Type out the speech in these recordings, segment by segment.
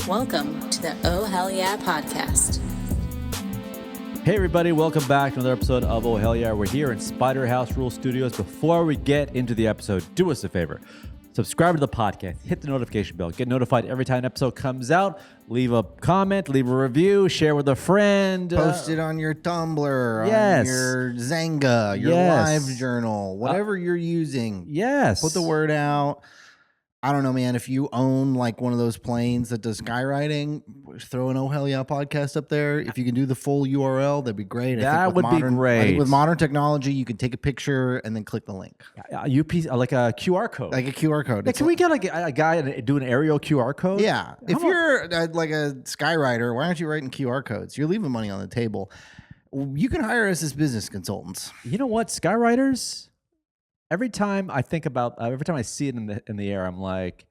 Welcome to the Oh Hell Yeah podcast. Hey everybody, welcome back to another episode of Oh Hell Yeah. We're here in Spider House Rule Studios. Before we get into the episode, do us a favor. Subscribe to the podcast, hit the notification bell, get notified every time an episode comes out, leave a comment, leave a review, share with a friend. Post it on your Tumblr, yes. on your Zanga, your Yes. Live Journal, whatever you're using. Yes. Put the word out. I don't know, man. If you own like one of those planes that does skywriting, throw an Oh Hell Yeah podcast up there. If you can do the full URL, that'd be great. That would be great. I think with modern technology, you can take a picture and then click the link. Like a QR code. Like a QR code. Yeah, can we get like a guy do an aerial QR code? Yeah. If you're like a skywriter, why aren't you writing QR codes? You're leaving money on the table. You can hire us as business consultants. You know what? Skywriters, every time I think about, every time I see it in the air, I'm like,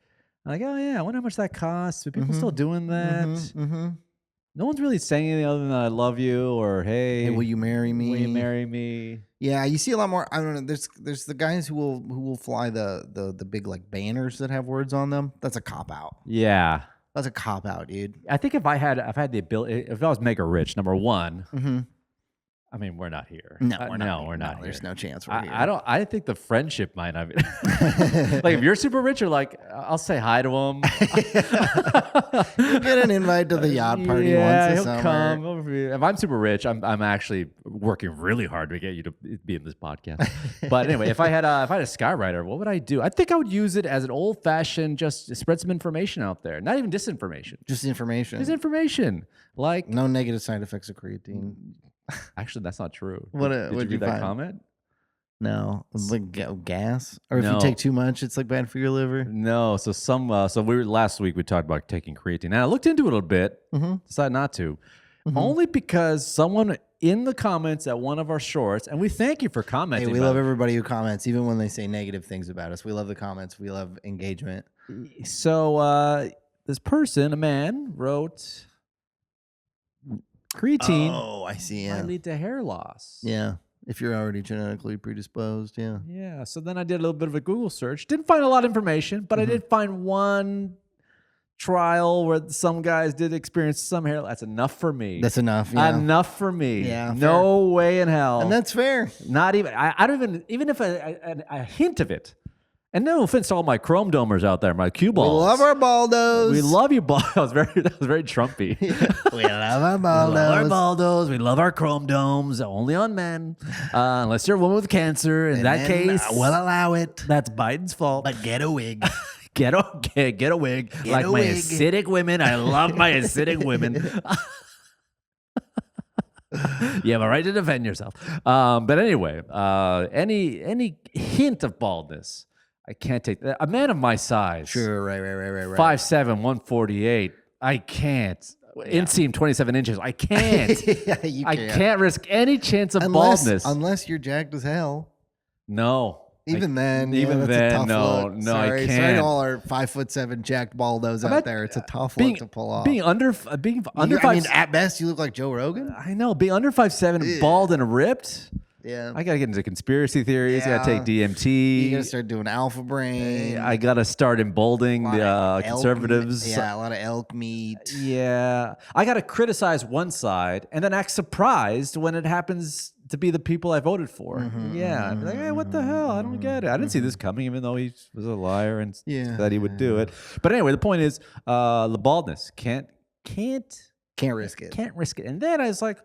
oh yeah, I wonder how much that costs. Are people still doing that? No one's really saying anything other than I love you or hey, Will you marry me? Will you marry me? Yeah, you see a lot more. I don't know. There's the guys who will fly the big like banners that have words on them. That's a cop out. Yeah. That's a cop out, dude. I think if I had the ability, if I was mega rich, number one, I mean, we're not here. No, we're not. We're not. There's here. no chance we're here. I think the friendship might not be. Like if you're super rich, you're like, I'll say hi to him. You get an invite to the yacht party once a he'll summer. come over here. If I'm super rich, I'm actually working really hard to get you to be in this podcast. But anyway, if I had a skywriter, what would I do? I think I would use it as an old fashioned, just spread some information out there. Not even disinformation. Just information. Just information. Like no negative side effects of creatine. actually, that's not true. What Did you read that find? comment? No, it's like gas, or if No. you take too much, it's like bad for your liver. No. So last week we talked about taking creatine. And I looked into it a little bit. Decided not to, only because someone in the comments at one of our shorts, and we thank you for commenting. Hey, we by love the way. everybody who comments, even when they say negative things about us. We love the comments. We love engagement. So this person, a man, wrote creatine Oh, I see. Yeah. might lead to hair loss. Yeah. If you're already genetically predisposed, yeah. Yeah. So then I did a little bit of a Google search. Didn't find a lot of information, but I did find one trial where some guys did experience some hair. That's enough for me. That's enough. Yeah. Enough for me. Yeah, No way in hell. And that's fair. Not even. I don't even if a hint of it. And no offense to all my chrome domers out there, my cue We balls. love our baldos. We love you, balls. That was very Trumpy. We love our We baldos. love our baldos. We love our chrome domes. Only on men, unless you're a woman with cancer. In that case, we'll allow it. that's Biden's fault. But get a wig. Get a wig. Like a my wig. acidic women. I love my acidic women. You have a right to defend yourself. But anyway, any hint of baldness, I can't take that. A man of my size, Sure, right. 5'7", 148, I can't. Inseam 27 inches, I can't. Yeah, you I can't. can't risk any chance of baldness. Unless you're jacked as hell. No. Even then, even that's then, a tough no, look. no, I Sorry can't. to all our 5'7" jacked baldos out there. It's a tough look to pull off. Being under I mean, 5'7", at best, you look like Joe Rogan. I know. Being under 5'7", bald and ripped. Yeah, I gotta get into conspiracy theories. I gotta take you DMT. gotta start doing alpha brain. I gotta start emboldening the Elk conservatives. Yeah, a lot of elk meat. Yeah. I gotta criticize one side and then act surprised when it happens to be the people I voted for. Yeah, I'd be like, hey, what the hell? I don't get it. I didn't see this coming, even though he was a liar and said he would do it. But anyway, the point is, the baldness can't risk it. Can't risk it. And then I was like,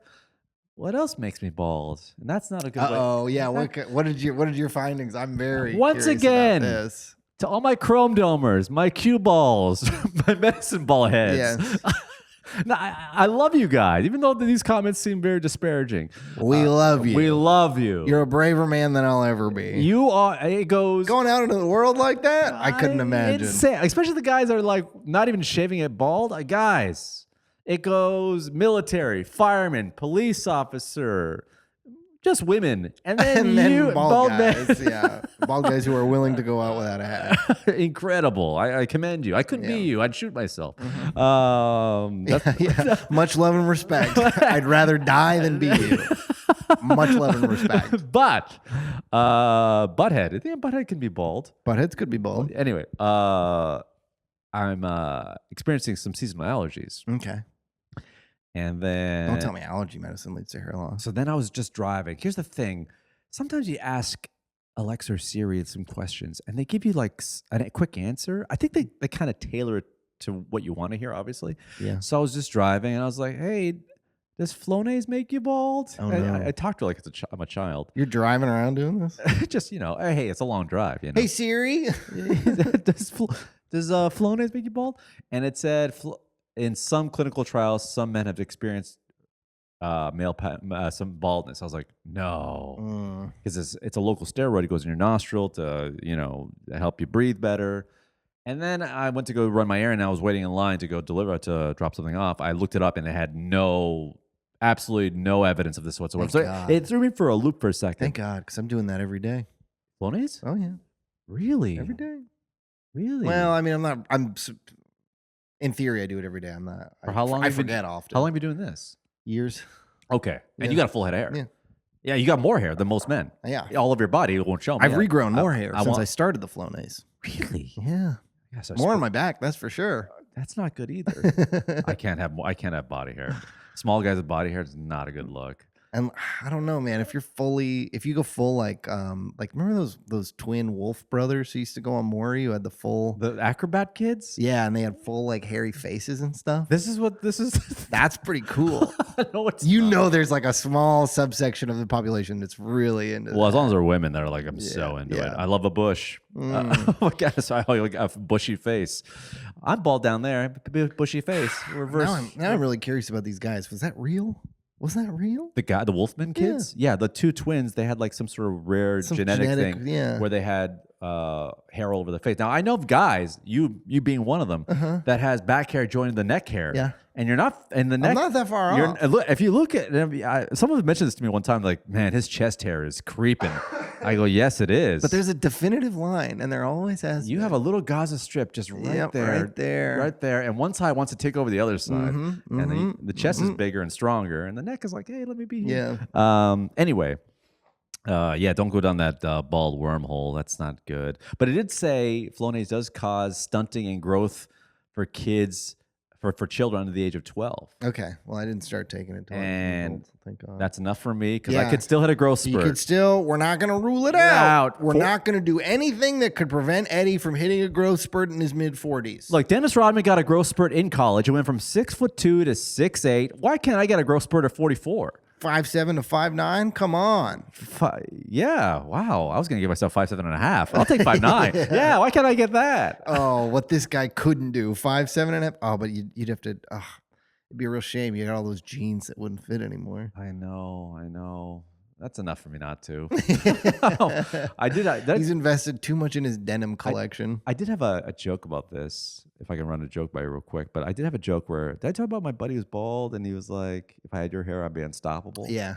what else makes me bald? And that's not a good way. Oh yeah. What did your findings? I'm very Once curious again, about this. To all my chrome domers, my cue balls, my medicine ball heads. Yes. No, I love you guys, even though these comments seem very disparaging. We love you. We love you. You're a braver man than I'll ever be. You are. It goes Going out into the world like that? I couldn't imagine. Insane. Especially the guys that are like not even shaving it bald. Guys, it goes military, fireman, police officer, just women, and then you bald man. guys. Yeah, bald guys who are willing to go out without a hat. Incredible. I commend you. I couldn't be you. I'd shoot myself. Yeah. Much love and respect. I'd rather die than be you. Much love and respect. But butthead. I think a butthead can be bald. Buttheads could be bald. Anyway, I'm experiencing some seasonal allergies. Okay. And then Don't tell me allergy medicine leads to hair loss. So then I was just driving. Here's the thing. Sometimes you ask Alexa or Siri some questions and they give you like a quick answer. I think they kind of tailor it to what you want to hear, obviously. Yeah. So I was just driving and I was like, hey, does Flonase make you bald? Oh, no. I talked to her like I'm a child. You're driving around doing this? Just, hey, it's a long drive. You know? Hey, Siri. does Flonase make you bald? And it said, in some clinical trials, some men have experienced some baldness. I was like, no, because it's a local steroid. It goes in your nostril to help you breathe better. And then I went to go run my errand. And I was waiting in line to go to drop something off. I looked it up and it had absolutely no evidence of this whatsoever. So it threw me for a loop for a second. Thank God, because I'm doing that every day. Flonase? Oh yeah, really? Every day. Really? Well, I mean, I'm in theory I do it every day. I'm not. For how long? I forget often. How long have you been doing this? Years. Okay, and Yeah. you got a full head of hair. Yeah. Yeah, you got more hair than most men. Yeah. All of your body won't show. I've regrown more hair since I started the Flonase. Really? Yeah. Yes, More on my back, that's for sure. That's not good either. I can't have body hair. Small guys with body hair is not a good look. And I don't know, man. If you go full like remember those twin Wolf brothers who used to go on Maury who had the acrobat kids? Yeah, and they had full like hairy faces and stuff. This is. That's pretty cool. No, it's there's like a small subsection of the population that's really into. Well, as long as they're women, they're like, I'm so into it. I love a bush. Oh gosh, I like a bushy face. I'm bald down there, bushy face. Reverse. Now I'm really curious about these guys. Was that real? Was that real? The Wolfman kids? Yeah, the two twins, they had like some sort of rare genetic thing where they had hair all over the face. Now, I know of guys, you being one of them, that has back hair joining the neck hair. Yeah. And you're not in the neck. I'm not that far off. If you look at someone mentioned this to me one time, like, man, his chest hair is creeping. I go, yes, it is. But there's a definitive line, and there always has. You have a little Gaza strip just right there. Right there. And one side wants to take over the other side. And the chest is bigger and stronger. And the neck is like, hey, let me be here. Yeah. Anyway. Don't go down that bald wormhole. That's not good. But it did say Flonase does cause stunting and growth for kids, for children under the age of 12. Okay. Well, I didn't start taking it until I was And old, so thank God. that's enough for me because I could still hit a growth spurt. We're not going to rule it out. We're not going to do anything that could prevent Eddie from hitting a growth spurt in his mid-40s. Look, Dennis Rodman got a growth spurt in college. It went from 6'2" to 6'8". Why can't I get a growth spurt at 44? 5'7" to 5'9"? Come on. Yeah, wow. I was going to give myself 5'7.5". I'll take 5'9". Yeah, why can't I get that? Oh, what this guy couldn't do. 5'7.5". Oh, but you'd have to. It'd be a real shame. You got all those jeans that wouldn't fit anymore. I know. That's enough for me not to. He's invested too much in his denim collection. I did have a joke about this, if I can run a joke by you real quick. But I did have a joke where, did I talk about my buddy who's bald and he was like, if I had your hair, I'd be unstoppable? Yeah.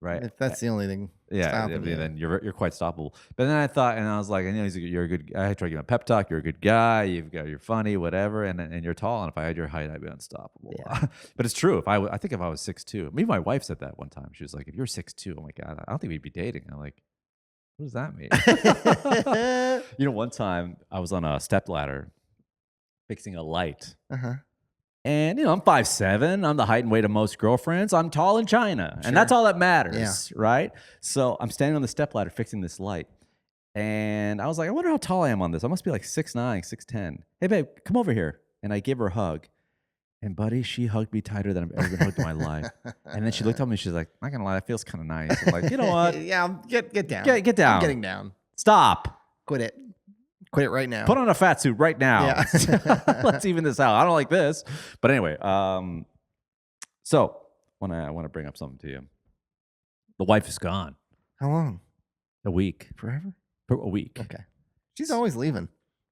Right. If that's the only thing. Yeah, then you're quite stoppable. But then I thought, and I was like, I know you're a good guy. I tried to give him a pep talk. You're a good guy. You're funny, whatever. And you're tall. And if I had your height, I'd be unstoppable. Yeah. But it's true. I think if I was 6'2", maybe my wife said that one time. She was like, if you're 6'2", oh my God, I don't think we'd be dating. I'm like, what does that mean? One time I was on a stepladder fixing a light. And, I'm 5'7". I'm the height and weight of most girlfriends. I'm tall in China. And that's all that matters, right? So I'm standing on the stepladder fixing this light. And I was like, I wonder how tall I am on this. I must be like 6'9", 6'10". Hey, babe, come over here. And I gave her a hug. And, buddy, she hugged me tighter than I've ever been hugged in my life. And then she looked at me and she's like, not going to lie, that feels kind of nice. I'm like, you know what? Yeah, get down. Get down. I'm getting down. Stop. Quit it. Quit it right now. Put on a fat suit right now. Yeah. Let's even this out. I don't like this. But anyway, so I want to bring up something to you. The wife is gone. How long? A week. Forever? For a week. Okay. She's always leaving.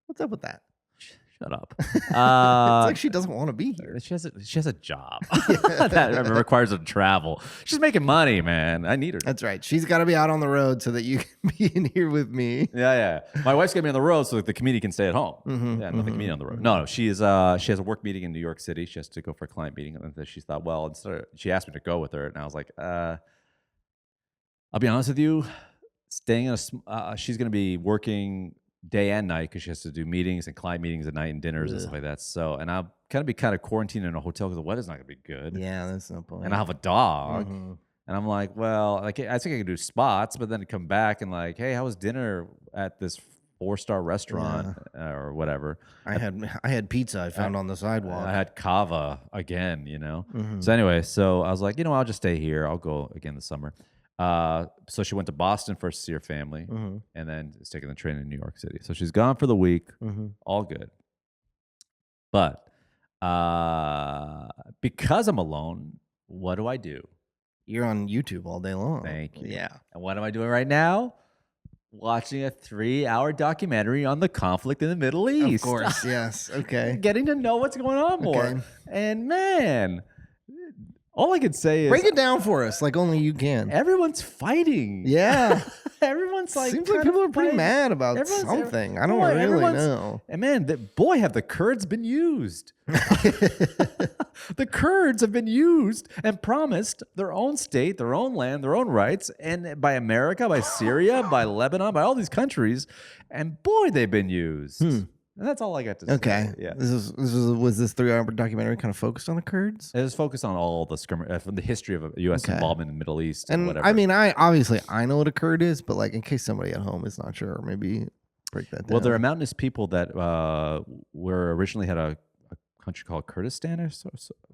What's up with that? Shut up. It's like she doesn't want to be here. She has a job that requires her to travel. She's making money, man. I need her. That's right. She's got to be out on the road so that you can be in here with me. Yeah. My wife's got me on the road so that the comedian can stay at home. Not the comedian on the road. No. She has a work meeting in New York City. She has to go for a client meeting. And she thought, well, she asked me to go with her. And I was like, I'll be honest with you. Staying in she's going to be working day and night because she has to do meetings and client meetings at night and dinners and stuff like that. So, and I'll kind of quarantined in a hotel because the weather's not gonna be good. Yeah, that's no point. And I have a dog, and I'm like, well, like I think I can do spots, but then come back and like, hey, how was dinner at this 4-star restaurant or whatever? I had pizza I found on the sidewalk. I had kava again, you know. So anyway, so I was like, I'll just stay here. I'll go again this summer. So she went to Boston first to see her family, and then is taking the train to New York City. So she's gone for the week. All good. But because I'm alone, what do? You're on YouTube all day long. Thank you. Yeah. And what am I doing right now? Watching a 3-hour documentary on the conflict in the Middle East. Of course, yes. Okay. Getting to know what's going on more. Okay. And man, all I could say is break it down for us like only you can. Everyone's fighting. Yeah. Everyone's like, seems like people are pretty mad about something. I don't really know. And man, have the Kurds been used? The Kurds have been used and promised their own state, their own land, their own rights, and by America, by Syria, by Lebanon, by all these countries, and boy, they've been used. And that's all I got to say. Okay. Yeah. Was this 3-hour documentary kind of focused on the Kurds? It was focused on all the from the history of U.S. involvement in the Middle East and whatever. I mean, I know what a Kurd is, but like in case somebody at home is not sure, maybe break that down. Well, there are mountainous people that were originally had a country called Kurdistan,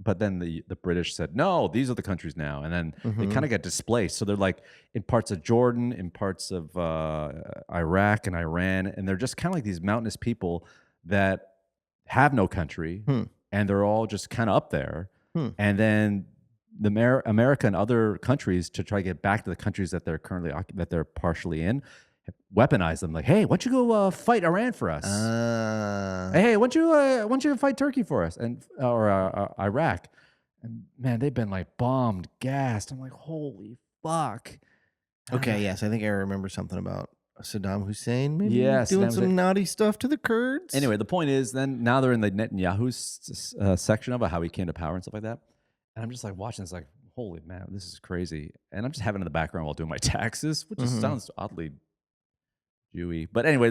but then the British said, no, these are the countries now. And then they kind of got displaced. So they're like in parts of Jordan, in parts of Iraq and Iran. And they're just kind of like these mountainous people that have no country. And they're all just kind of up there. And then America and other countries, to try to get back to the countries that they're currently that they're partially in, weaponize them like, hey, why don't you go fight Iran for us? Hey, why don't you fight Turkey for us or Iraq? And man, they've been like bombed, gassed. I'm like, holy fuck. Okay, yes, I think I remember something about Saddam Hussein maybe doing Saddam some naughty stuff to the Kurds. Anyway, the point is, then now they're in the Netanyahu's section about how he came to power and stuff like that. And I'm just like watching this, like, holy man, this is crazy. And I'm just having it in the background while doing my taxes, which just sounds oddly Jewy. But anyway,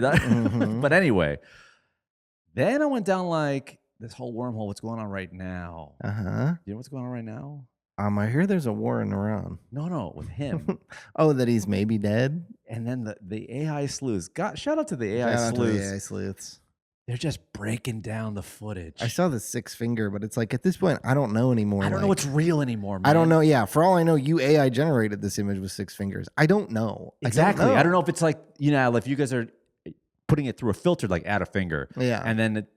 then I went down like this whole wormhole. What's going on right now? You know what's going on right now? I hear there's a war in Iran. No, with him. Oh, that he's maybe dead? And then the AI sleuths. Shout out to the AI Shout sleuths. out to the AI sleuths. They're just breaking down the footage. I saw the 6 finger, but it's like at this point, I don't know anymore. I don't know what's real anymore, man. I don't know. Yeah, for all I know, you AI generated this image with 6 fingers. I don't know. Exactly. I don't know if it's like, if you guys are putting it through a filter, like add a finger. Yeah. And then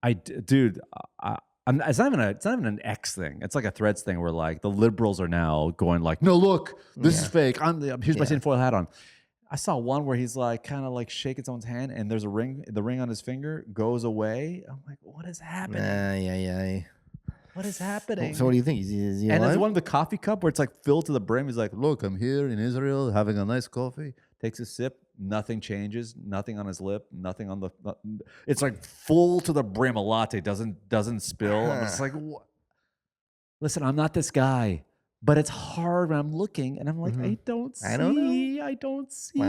it's not even an X thing. It's like a Threads thing where like the liberals are now going like, no, look, this is fake. Here's my tinfoil hat on. I saw one where he's like kind of like shaking someone's hand and there's a ring. The ring on his finger goes away. I'm like, what is happening? Yeah. What is happening? So what do you think? Is he and alive? there's one of the coffee cup where it's like filled to the brim. He's like, look, I'm here in Israel having a nice coffee. Takes a sip. Nothing changes. Nothing on his lip. Nothing on the. It's like full to the brim. A latte doesn't spill. I'm just like, what? Listen, I'm not this guy, but it's hard when I'm looking and I'm like, I don't see. I don't see.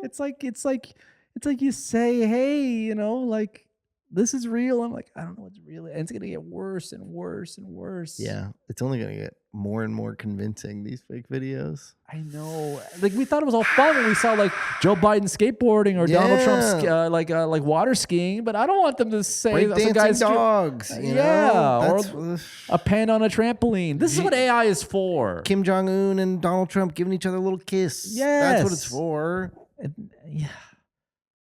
It's like you say, hey, like this is real. I'm like, I don't know what's real. And it's gonna get worse and worse and worse. Yeah, it's only gonna get more and more convincing, these fake videos. I know. Like we thought it was all fun when we saw like Joe Biden skateboarding or Donald Trump like water skiing, but I don't want them to say some guy's dogs. Or a panda on a trampoline. This is what AI is for. Kim Jong-un and Donald Trump giving each other a little kiss. Yes. That's what it's for.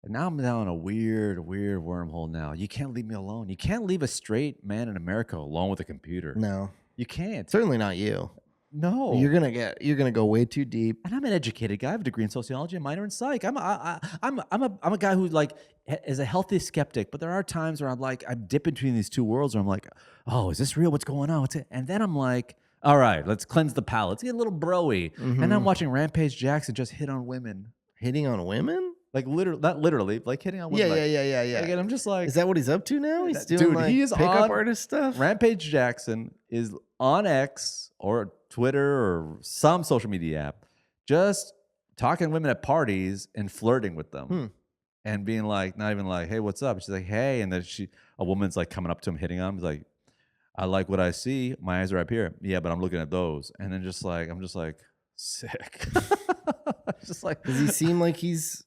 And now I'm down a weird wormhole now. You can't leave me alone. You can't leave a straight man in America alone with a computer. No. You can't. Certainly not you. No. You're gonna go way too deep. And I'm an educated guy. I have a degree in sociology, a minor in psych. I'm a guy who like is a healthy skeptic, but there are times where I'm like, I dip between these two worlds where I'm like, oh, is this real? What's going on? And then I'm like, all right, let's cleanse the palate. Let's get a little broy. And I'm watching Rampage Jackson just hit on women. Hitting on women? Like literally, not literally, like hitting on women. Yeah. Like, and I'm just like, is that what he's up to now? He's doing he is pickup on artist stuff. Rampage Jackson is on X or Twitter or some social media app, just talking to women at parties and flirting with them. and being like, not even like, hey, what's up? She's like, hey, and then a woman's like coming up to him, hitting on him, he's like, I like what I see. My eyes are up here. Yeah, but I'm looking at those, and then I'm just like, sick. Just like, Does he seem like he's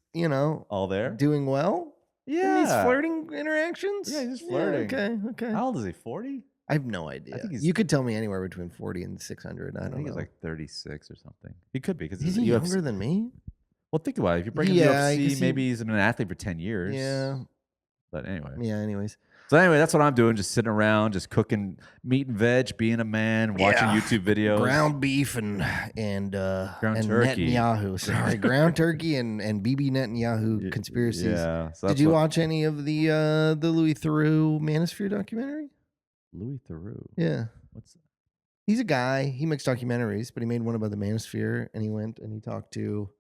all there doing well? Yeah, in these flirting interactions. Yeah, he's just flirting. Yeah, okay. How old is he? 40? I have no idea. I think you could tell me anywhere between 40 and 600. I think he's like 36 or something. He could be because he's younger than me. Well, think about it. If you break into UFC, maybe he's been an athlete for 10 years. Yeah. But anyway. Yeah, anyways. So anyway, that's what I'm doing. Just sitting around, just cooking meat and veg, being a man, watching YouTube videos. Ground beef and turkey. Netanyahu. Sorry. Ground turkey and Bibi Netanyahu conspiracies. Yeah. So did you watch any of the Louis Theroux Manosphere documentary? Louis Theroux? Yeah. What's that? He's a guy. He makes documentaries, but he made one about the Manosphere, and he went and he talked to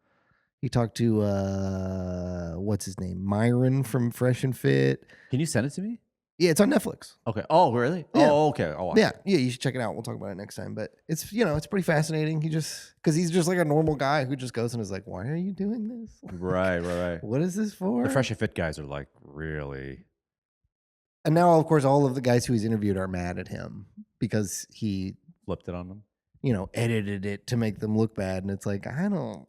what's his name? Myron from Fresh and Fit. Can you send it to me? Yeah, it's on Netflix. Okay. Oh, really? Yeah. Oh, okay. Oh, yeah, you should check it out. We'll talk about it next time. But it's it's pretty fascinating. Because he's just like a normal guy who just goes and is like, why are you doing this? Right. What is this for? The Fresh and Fit guys are like really. And now, of course, all of the guys who he's interviewed are mad at him because he flipped it on them. Edited it to make them look bad, and it's like I don't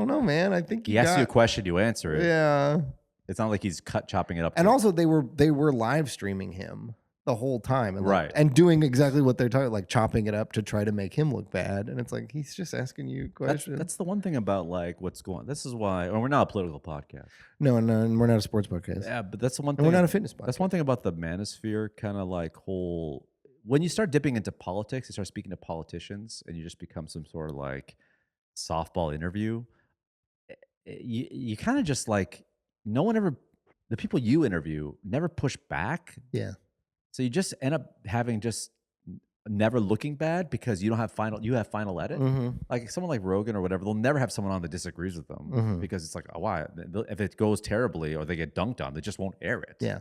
know, man. I think he asks you a question, you answer it. Yeah. It's not like he's chopping it up. And also, they were live streaming him the whole time, and and doing exactly what they're talking, like chopping it up to try to make him look bad. And it's like he's just asking you questions. That's the one thing about like what's going on. This is why, we're not a political podcast. No, and we're not a sports podcast. Yeah, but that's the one thing. And we're not a fitness podcast. That's one thing about the manosphere kind of like whole. When you start dipping into politics, you start speaking to politicians, and you just become some sort of like softball interview. You kind of just like the people you interview never push back. Yeah. So you just end up having just never looking bad because you have final edit. Mm-hmm. Like someone like Rogan or whatever, they'll never have someone on that disagrees with them because it's like, oh, why? If it goes terribly or they get dunked on, they just won't air it. Yeah.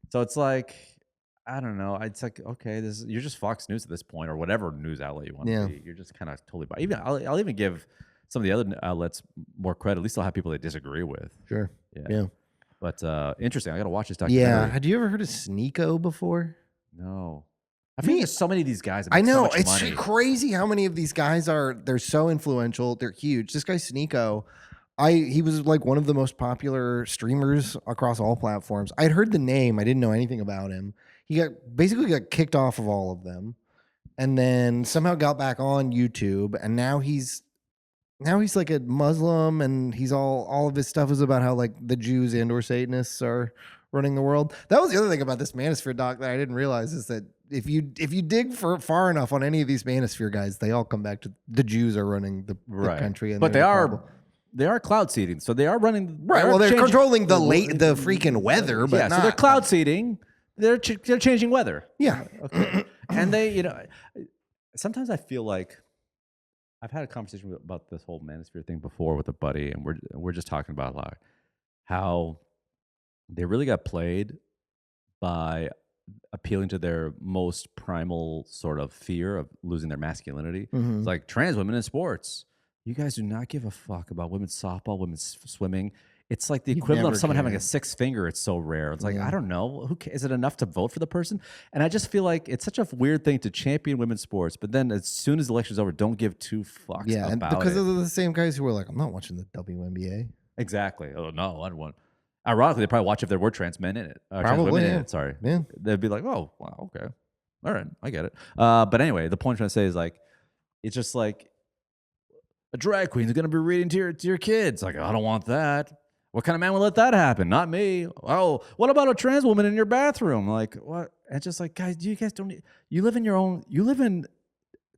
So it's like, I don't know. It's like, okay, you're just Fox News at this point or whatever news outlet you want to be. You're just kind of totally. I'll even give some of the other outlets more credit. At least I'll have people they disagree with. Sure. Yeah. But interesting. I got to watch this documentary. Yeah. Had you ever heard of Sneeko before? No. I think there's so many of these guys. I know. So it's crazy how many of these guys they're so influential. They're huge. This guy Sneeko, he was like one of the most popular streamers across all platforms. I'd heard the name. I didn't know anything about him. He basically got kicked off of all of them and then somehow got back on YouTube. And now he's like a Muslim, and he's all of his stuff is about how like the Jews and or Satanists are running the world. That was the other thing about this Manosphere doc that I didn't realize is that if you dig far enough on any of these Manosphere guys, they all come back to the Jews are running the country. And but they are cloud seeding, so they are running. Right. Well, they're controlling the freaking weather, but so they're cloud seeding. They're changing weather. Yeah. Okay. And they, sometimes I feel like. I've had a conversation about this whole manosphere thing before with a buddy, and we're just talking about like how they really got played by appealing to their most primal sort of fear of losing their masculinity. Mm-hmm. It's like trans women in sports. You guys do not give a fuck about women's softball, women's swimming. It's like the equivalent of someone having a sixth finger. It's so rare. It's like, I don't know. Is it enough to vote for the person? And I just feel like it's such a weird thing to champion women's sports, but then as soon as the election's over, don't give two fucks about and because of the same guys who were like, I'm not watching the WNBA. Exactly. Oh, no, I don't want. Ironically, they'd probably watch if there were trans men in it. Probably, in it, sorry. Yeah. They'd be like, oh, wow, okay. All right, I get it. But anyway, the point I'm trying to say is like, it's just like a drag queen is going to be reading to your kids. Like, I don't want that. What kind of man would let that happen? Not me. Oh, what about a trans woman in your bathroom? Like, what? It's just like, guys, you guys don't. You live in your own. You live in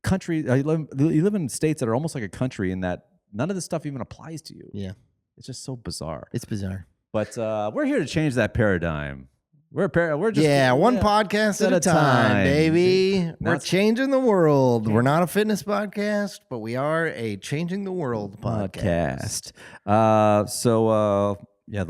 country. You live in states that are almost like a country in that none of this stuff even applies to you. Yeah, it's just so bizarre. It's bizarre. But we're here to change that paradigm. We're just one podcast at a time, baby. We're changing the world. We're not a fitness podcast, but we are a changing the world podcast. The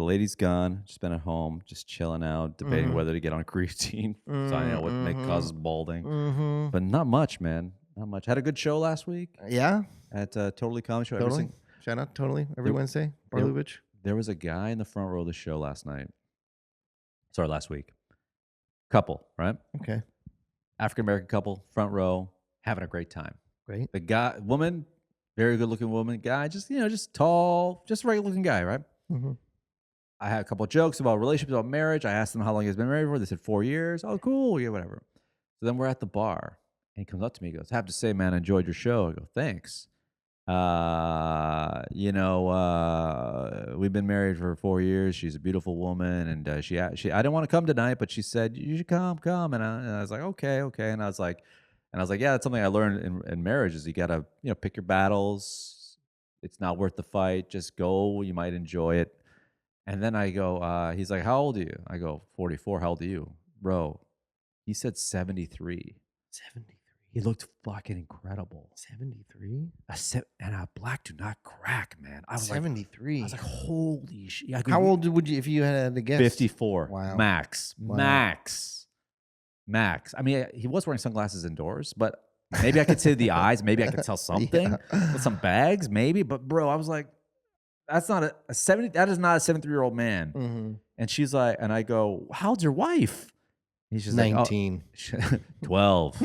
lady's gone. Just been at home, just chilling out, debating whether to get on creatine. So I know what causes balding, but not much, man. Not much. Had a good show last week. Yeah, at Totally Comedy Show. Totally. Shout out Totally every Wednesday. Barlovich. there was a guy in the front row of the show last week. Couple, right? Okay. African-American couple, front row, having a great time. Great. The woman, very good-looking woman. Guy, just tall, just regular-looking guy, right? Mm-hmm. I had a couple of jokes about relationships, about marriage. I asked them how long he's been married for. They said 4 years. Oh, cool. Yeah, whatever. So then we're at the bar, and he comes up to me. He goes, "I have to say, man, I enjoyed your show." I go, "Thanks. We've been married for 4 years. She's a beautiful woman, and she I didn't want to come tonight, but she said you should come. And I was like, okay, and I was like, yeah, that's something I learned in marriage is you gotta pick your battles. It's not worth the fight. Just go. You might enjoy it. And then I go, he's like, how old are you? I go, 44. How old are you, bro? He said 73. 73. He looked fucking incredible. 73? And black do not crack, man. I was 73. I was like, holy shit. How old would you, if you had to guess? 54. Wow. Max. Wow. Max. I mean, he was wearing sunglasses indoors, but maybe I could see the eyes. Maybe I could tell something with some bags, maybe. But bro, I was like, that's not a 70. That is not a 73-year-old man. Mm-hmm. And she's like, and I go, how old's your wife? He's just 19. Like, 12.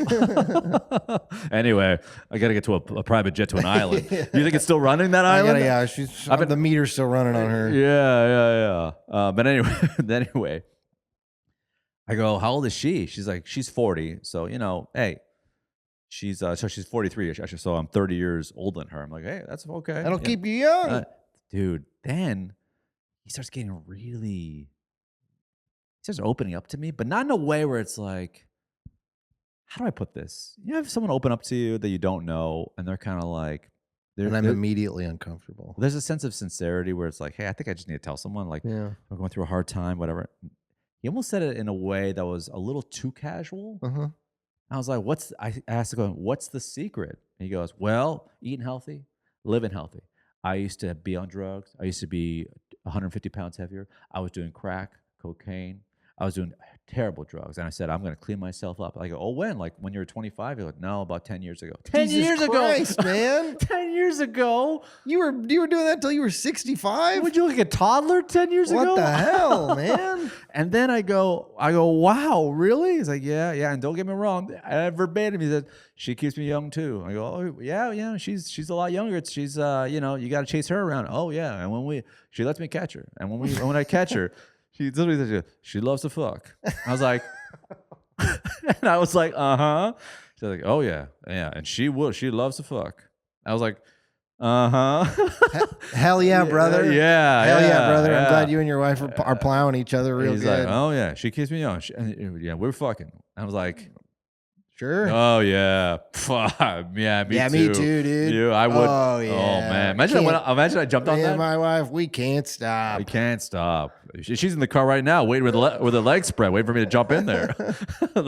Anyway, I got to get to a private jet to an island. You think it's still running, that island? The meter's still running on her. Yeah. But anyway, I go, how old is she? She's like, she's 40. So, hey, she's 43. So I'm 30 years older than her. I'm like, hey, that's okay. That'll keep you young. Dude, then he starts getting he starts opening up to me, but not in a way where it's like, how do I put this? You have someone open up to you that you don't know, and they're kind of like, and I'm immediately uncomfortable. There's a sense of sincerity where it's like, hey, I think I just need to tell someone, like, I'm going through a hard time, whatever. He almost said it in a way that was a little too casual. Uh-huh. I was like, I asked him, what's the secret? And he goes, well, eating healthy, living healthy. I used to be on drugs. I used to be 150 pounds heavier. I was doing crack, cocaine. I was doing terrible drugs. And I said, I'm going to clean myself up. I go, oh, when? Like when you were 25? He goes, no, about 10 years ago. 10 years Christ, ago, man. 10 years ago. You were doing that till you were 65? Would you look like a toddler 10 years ago? What the hell, man? And then I go, wow, really? He's like, yeah. And don't get me wrong. Verbatim, he said, she keeps me young too. I go, oh, yeah. She's a lot younger. She's, you got to chase her around. Oh, yeah. And she lets me catch her. And when I catch her, she loves to fuck. I was like, uh-huh. She's like, oh, yeah. And she loves to fuck. I was like, uh-huh. Hell yeah, brother. Yeah. Hell yeah, brother. I'm glad you and your wife are plowing each other real He's good. like, oh, yeah. She keeps me young. We're fucking. I was like, sure. Oh, yeah. Yeah, me too. Me too, dude. I would. Oh, yeah. Oh, man. Imagine I jumped on that. My wife, we can't stop. We can't stop. She's in the car right now, waiting with her legs spread, waiting for me to jump in there. Here's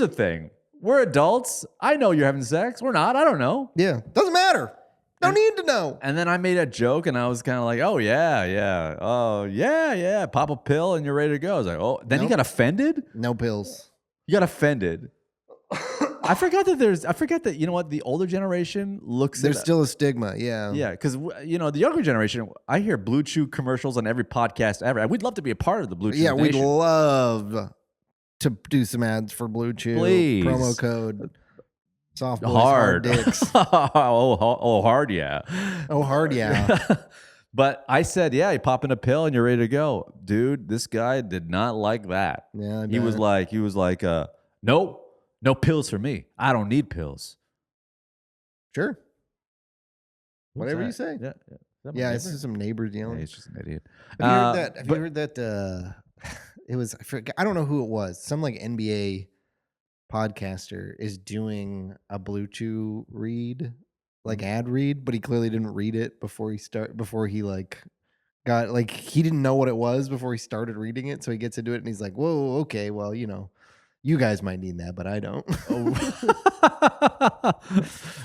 the thing: we're adults. I know you're having sex. We're not. I don't know. Yeah, doesn't matter. Don't need to know. And then I made a joke, and I was kind of like, "Oh yeah. Oh yeah. Pop a pill, and you're ready to go." I was like, "Oh." Then you got offended. No pills. You got offended. I forgot that you know what, the older generation looks. There's still a stigma, yeah. Yeah, because the younger generation, I hear Blue Chew commercials on every podcast ever. We'd love to be a part of the Blue Chew. Yeah, Nation. we'd love to do some ads for Blue Chew. Please. Promo code soft boys, hard dicks. oh, hard, yeah. Oh, hard, yeah. But I said, yeah, you pop in a pill and you're ready to go, dude. This guy did not like that. Yeah, he was like, nope. No pills for me. I don't need pills. Sure. Whatever you say. Yeah, it's just some neighbors yelling. Yeah, he's just an idiot. Have you heard that? It was, I don't know who it was. Some like NBA podcaster is doing a Blue Chew read, like ad read, but he clearly didn't read it before he didn't know what it was before he started reading it. So he gets into it and he's like, whoa, okay, well, you guys might need that, but I don't.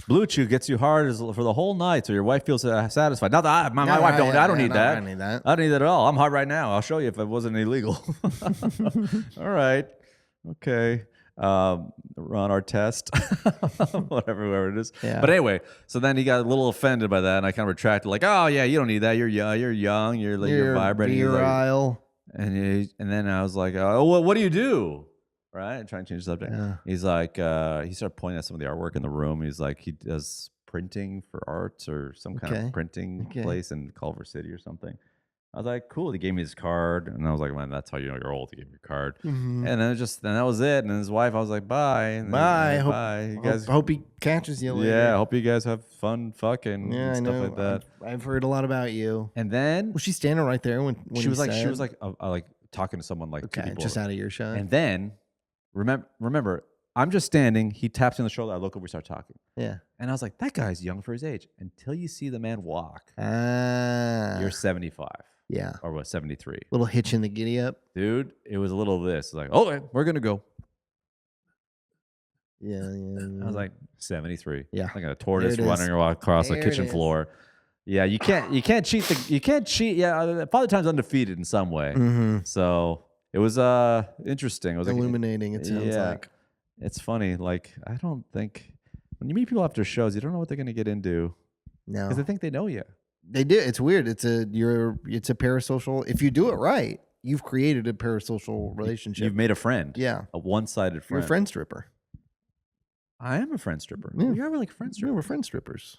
Blue Chew gets you hard for the whole night, so your wife feels satisfied. Not that my wife don't. I don't need that. I don't need that. I don't need that at all. I'm hard right now. I'll show you if it wasn't illegal. All right. Okay. run our test, whatever it is. Yeah. But anyway, so then he got a little offended by that, and I kind of retracted, like, oh yeah, you don't need that. You're young, you're vibrant, virile. And then I was like, oh, well, what do you do? Right, trying to change the subject. Yeah. He's like, he started pointing at some of the artwork in the room. He's like, he does printing for arts or some kind of printing place in Culver City or something. I was like, cool. He gave me his card, and I was like, man, that's how you know you're old. He gave me your card, and then that was it. And his wife, I was like, bye, and bye. Bye. You guys, hope he catches you later. Yeah, I hope you guys have fun fucking and stuff like that. I've heard a lot about you. And then was she standing right there when she was like talking to someone like two people, just out of earshot. And then remember, I'm just standing. He taps me on the shoulder. I look over, we start talking. Yeah, and I was like, that guy's young for his age. Until you see the man walk, you're 75. Yeah. Or what, 73. Little hitch in the giddy up. Dude, it was a little of this. Like, okay, we're going to go. Yeah. I was like, 73. Yeah. Like a tortoise running across the kitchen floor. Yeah, you can't cheat. Yeah, Father Time's undefeated in some way. Mm-hmm. So it was interesting. It was illuminating, it sounds like. It's funny. Like, I don't think when you meet people after shows, you don't know what they're going to get into. No. Because they think they know you. They do. It's weird. It's a parasocial. If you do it right, you've created a parasocial relationship. You've made a friend. Yeah. A one-sided friend. You're a friend stripper. I am a friend stripper. Yeah. We are like friend strippers. We're friend strippers.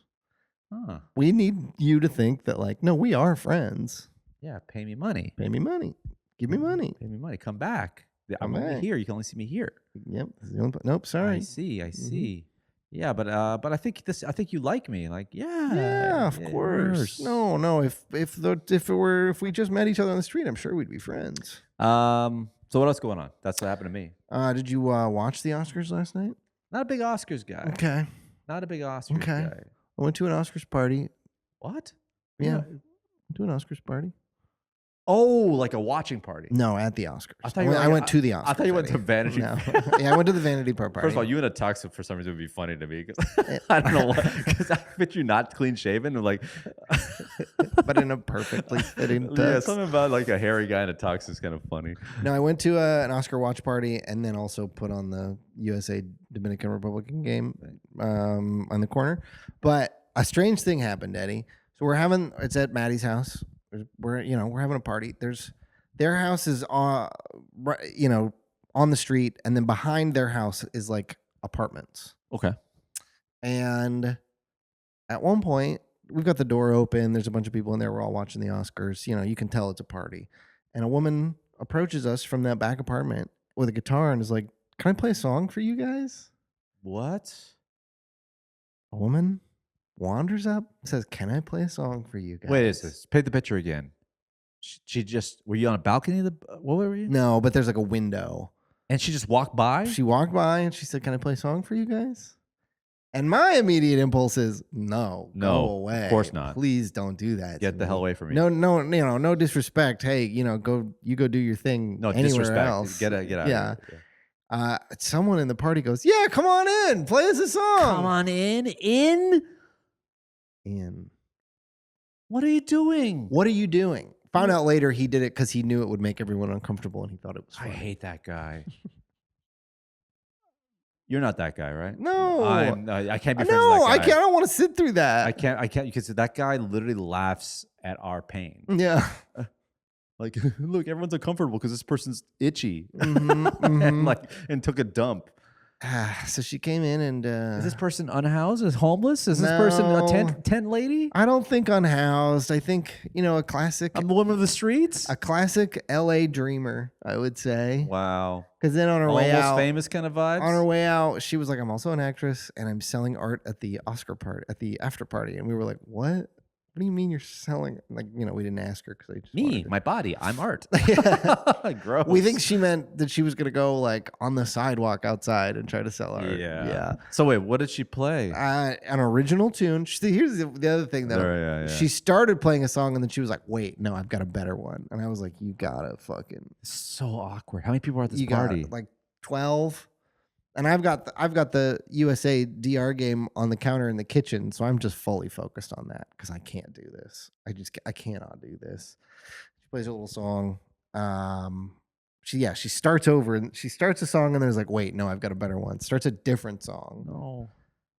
Huh. We need you to think that, like, no, we are friends. Yeah, pay me money. Pay me money. Give me money. Pay me money. Come back. I'm only here. You can only see me here. Yep. Nope. Sorry. I see. Yeah, but I think you like me. Like, yeah, of course. No. If we just met each other on the street, I'm sure we'd be friends. So what else going on? That's what happened to me. Did you watch the Oscars last night? Not a big Oscars guy. Okay. Not a big Oscars guy. I went to an Oscars party. What? Yeah. To an Oscars party. Oh, like a watching party? No, at the Oscars. I went to the Oscars. I thought you went to Vanity. No. Yeah, I went to the Vanity party. First of all, you in a tux for some reason would be funny to me because I don't know why. Because I bet you not clean shaven and like, but in a perfectly fitting tux. Yeah, something about like a hairy guy in a tux is kind of funny. No, I went to an Oscar watch party and then also put on the USA Dominican Republican game on the corner. But a strange thing happened, Eddie. So it's at Maddie's house. We're having a party. Their house is on the street, and then behind their house is like apartments. Okay. And at one point, we've got the door open. There's a bunch of people in there. We're all watching the Oscars. You can tell it's a party. And a woman approaches us from that back apartment with a guitar and is like, "Can I play a song for you guys?" What? A woman wanders up, says, "Can I play a song for you guys?" Wait, is this? Paint the picture again. She just, were you on a balcony? What were you? No, but there's like a window. And she just walked by? She walked by and she said, "Can I play a song for you guys?" And my immediate impulse is, no, go away. Of course not. Please don't do that. Get the hell away from me. No go Hey, go do your thing anywhere disrespect. else. Get out of here. Yeah. Someone in the party goes, "Yeah, come on in. Play us a song." Come on in. In? What are you doing? Found out later he did it because he knew it would make everyone uncomfortable and he thought it was funny. I hate that guy. You're not that guy, right? No. I can't be friends with that guy. No, I can't. I don't want to sit through that. I can't because that guy literally laughs at our pain. Yeah. Like, look, everyone's uncomfortable because this person's itchy. Mm-hmm. and took a dump. So she came in and is this person unhoused? Is homeless? Is this person a tent lady? I don't think unhoused. I think a classic. A woman of the streets. A classic LA dreamer, I would say. Wow. Because then on her way out, almost famous kind of vibes. On her way out, she was like, "I'm also an actress and I'm selling art at the Oscar party, at the after party." And we were like, "What? What do you mean you're selling?" Like, we didn't ask her because my body, I'm art. Gross. We think she meant that she was gonna go like on the sidewalk outside and try to sell art. Yeah. So wait, what did she play? An original tune. Here's the other thing though. Yeah. She started playing a song and then she was like, "Wait, no, I've got a better one." And I was like, "You gotta fucking." It's so awkward. How many people are at this party? Like 12. And I've got the USA DR game on the counter in the kitchen, so I'm just fully focused on that because I can't do this. I cannot do this. She plays a little song. she starts over and she starts a song and there's like, wait, no, I've got a better one. Starts a different song. No.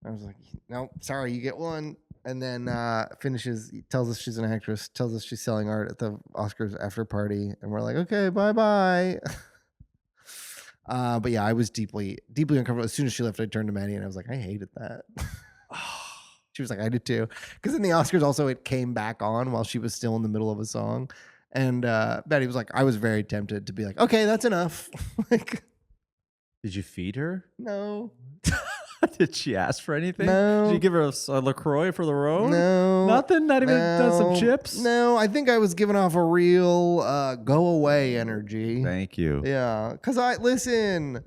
I was like, no, sorry, you get one. And then finishes, tells us she's an actress, tells us she's selling art at the Oscars after party. And we're like, okay, bye-bye. But yeah, I was deeply, deeply uncomfortable. As soon as she left, I turned to Maddie and I was like, I hated that. She was like, I did too. Because in the Oscars also, it came back on while she was still in the middle of a song. And Maddie was like, I was very tempted to be like, okay, that's enough. Like, did you feed her? No. Did she ask for anything? No. Did you give her a LaCroix for the road? No. Nothing? Not even some chips? No, I think I was giving off a real go away energy. Thank you. Yeah. Because listen,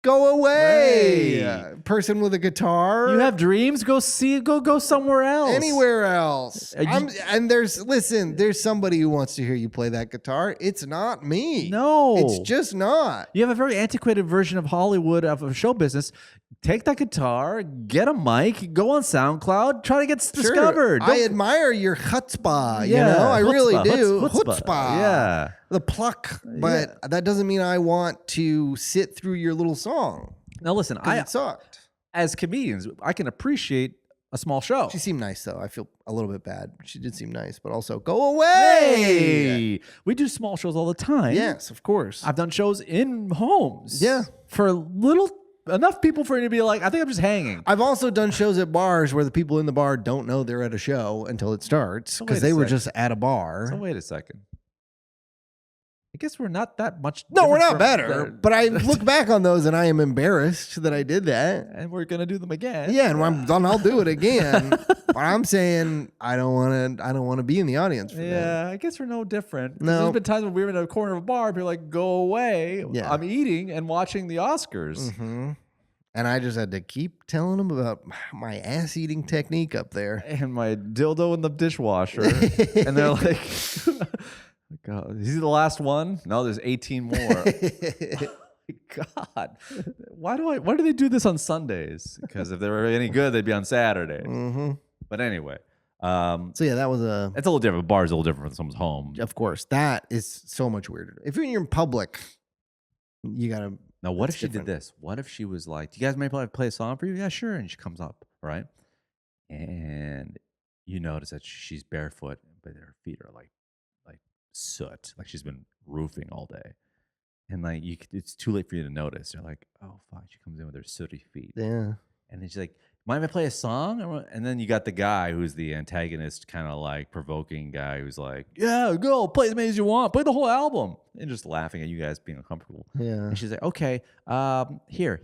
go away. Hey. Person with a guitar. You have dreams? Go somewhere else. Anywhere else. There's somebody who wants to hear you play that guitar. It's not me. No. It's just not. You have a very antiquated version of Hollywood, of show business. Take that guitar, get a mic, go on SoundCloud, try to get discovered. I admire your chutzpah, Yeah, I really chutzpah, do. chutzpah. Yeah. The pluck, but that doesn't mean I want to sit through your little song. Now listen, It sucked. as comedians, I can appreciate a small show. She seemed nice though. I feel a little bit bad. She did seem nice, but also go away. Hey, we do small shows all the time. Yes, of course. I've done shows in homes. Yeah. For enough people for you to be like, I think I'm just hanging. I've also done shows at bars where the people in the bar don't know they're at a show until it starts because they were just at a bar. So wait a second. I guess we're not that much. No, we're not better. But I look back on those and I am embarrassed that I did that. And we're gonna do them again. Yeah, and I'll do it again. But I'm saying I don't want to be in the audience for that. Yeah, I guess we're no different. No. There's been times when we were in a corner of a bar, people are like, go away. Yeah. I'm eating and watching the Oscars. Mm-hmm. And I just had to keep telling them about my ass eating technique up there. And my dildo in the dishwasher. And they're like, God, is he the last one? No, there's 18 more. God, why do they do this on Sundays? Because if they were any good, they'd be on Saturdays. Mm-hmm. But anyway, so yeah, that was it's a little different. Bar's a little different from someone's home. Of course, that is so much weirder. If you're in public, you gotta. Now, what if she did this? What if she was like, "Do you guys maybe play a song for you?" Yeah, sure. And she comes up, right? And you notice that she's barefoot, but her feet are like soot, like she's been roofing all day. And like it's too late for you to notice. You're like, oh fuck, she comes in with her sooty feet. Yeah. And then she's like, mind if I play a song? And then you got the guy who's the antagonist, kind of like provoking guy who's like, yeah, go play as many as you want, play the whole album, and just laughing at you guys being uncomfortable. Yeah. And she's like, okay, here,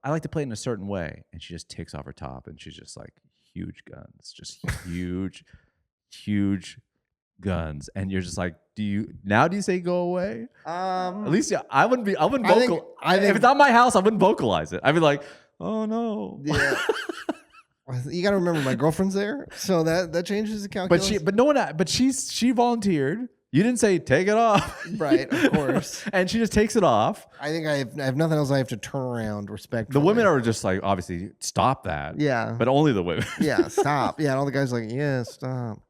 I like to play it in a certain way. And she just takes off her top, and she's just like huge guns, just huge guns. And you're just like, do you say go away? At least I wouldn't vocal. If it's not my house, I wouldn't vocalize it. I'd be like, oh no. Yeah. You got to remember my girlfriend's there, so that changes the calculus. But she volunteered. You didn't say take it off, right? Of course. And she just takes it off. I think I have nothing else. I have to turn around respectfully. The women are just like, obviously, stop that. Yeah. But only the women. Yeah, stop. Yeah, and all the guys are like, yeah, stop.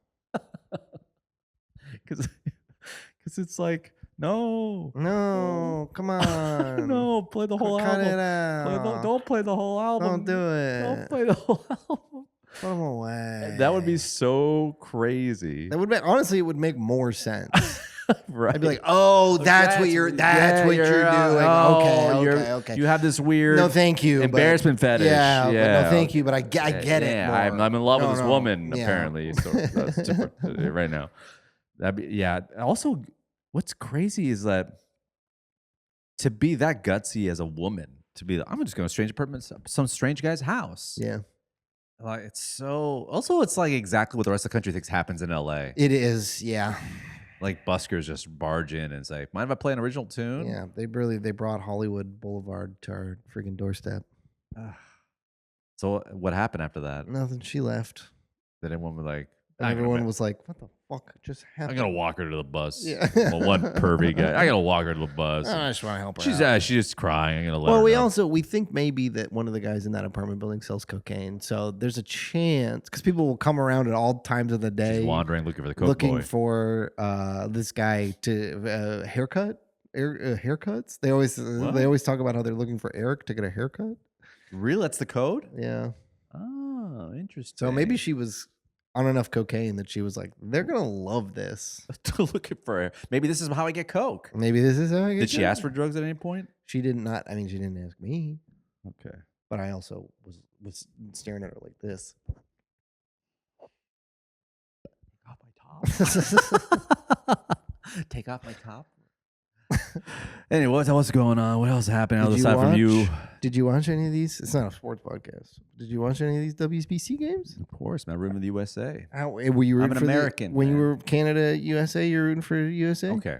Because it's like, no, come on, no, play the whole album. Cut it out. Don't play the whole album. Don't do it. Don't play the whole album. Put them away. That would be so crazy. That would make, honestly, it would make more sense. Right. I'd be like, oh, that's what you're doing. Okay. You have this weird no, thank you, embarrassment fetish. Yeah. But no, thank you, but I get it. Yeah, I'm in love with this woman, apparently. So that's different right now. Also, what's crazy is that to be that gutsy as a woman, to be like, I'm just going to some strange guy's house. Yeah. Like it's like exactly what the rest of the country thinks happens in LA. It is, yeah. Like buskers just barge in and say, mind if I play an original tune? Yeah, they brought Hollywood Boulevard to our freaking doorstep. So what happened after that? Nothing. She left. Then everyone was like, everyone was like, what the fuck just happened? I'm going to walk her to the bus. Yeah. Well, one pervy guy. I got to walk her to the bus. I just want to help her out. She's just crying. I'm going to let her know. We think maybe that one of the guys in that apartment building sells cocaine. So there's a chance, because people will come around at all times of the day. She's wandering, looking for the coke looking boy. for this guy to haircut. haircuts. They always talk about how they're looking for Eric to get a haircut. Really? That's the code? Yeah. Oh, interesting. So maybe she was on enough cocaine that she was like, they're gonna love this. Looking for maybe this is how I get coke. Maybe this is how I get. Did she ask for drugs at any point? She did not. I mean, she didn't ask me. Okay. But I also was staring at her like this. Take off my top. Anyway, what's going on? What else happened outside from you? Did you watch any of these? It's not a sports podcast. Did you watch any of these WBC games? Of course, man. Rooting for the USA. Were you rooting I'm an for American. When you were Canada, USA, you're rooting for USA? Okay.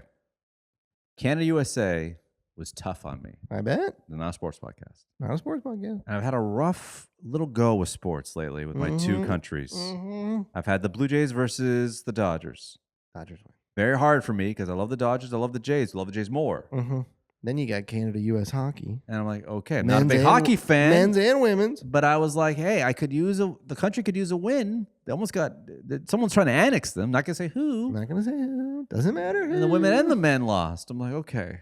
Canada, USA was tough on me. I bet. Not a sports podcast. Not a sports podcast. And I've had a rough little go with sports lately with my two countries. I've had the Blue Jays versus the Dodgers. Dodgers win. Very hard for me because I love the Dodgers. I love the Jays. I love the Jays more. Then you got Canada, U.S. hockey. And I'm like, okay, I'm not a big hockey fan. Men's and women's. But I was like, hey, the country could use a win. They almost someone's trying to annex them. Not going to say who. Not going to say who. Doesn't matter who. And the women and the men lost. I'm like, okay.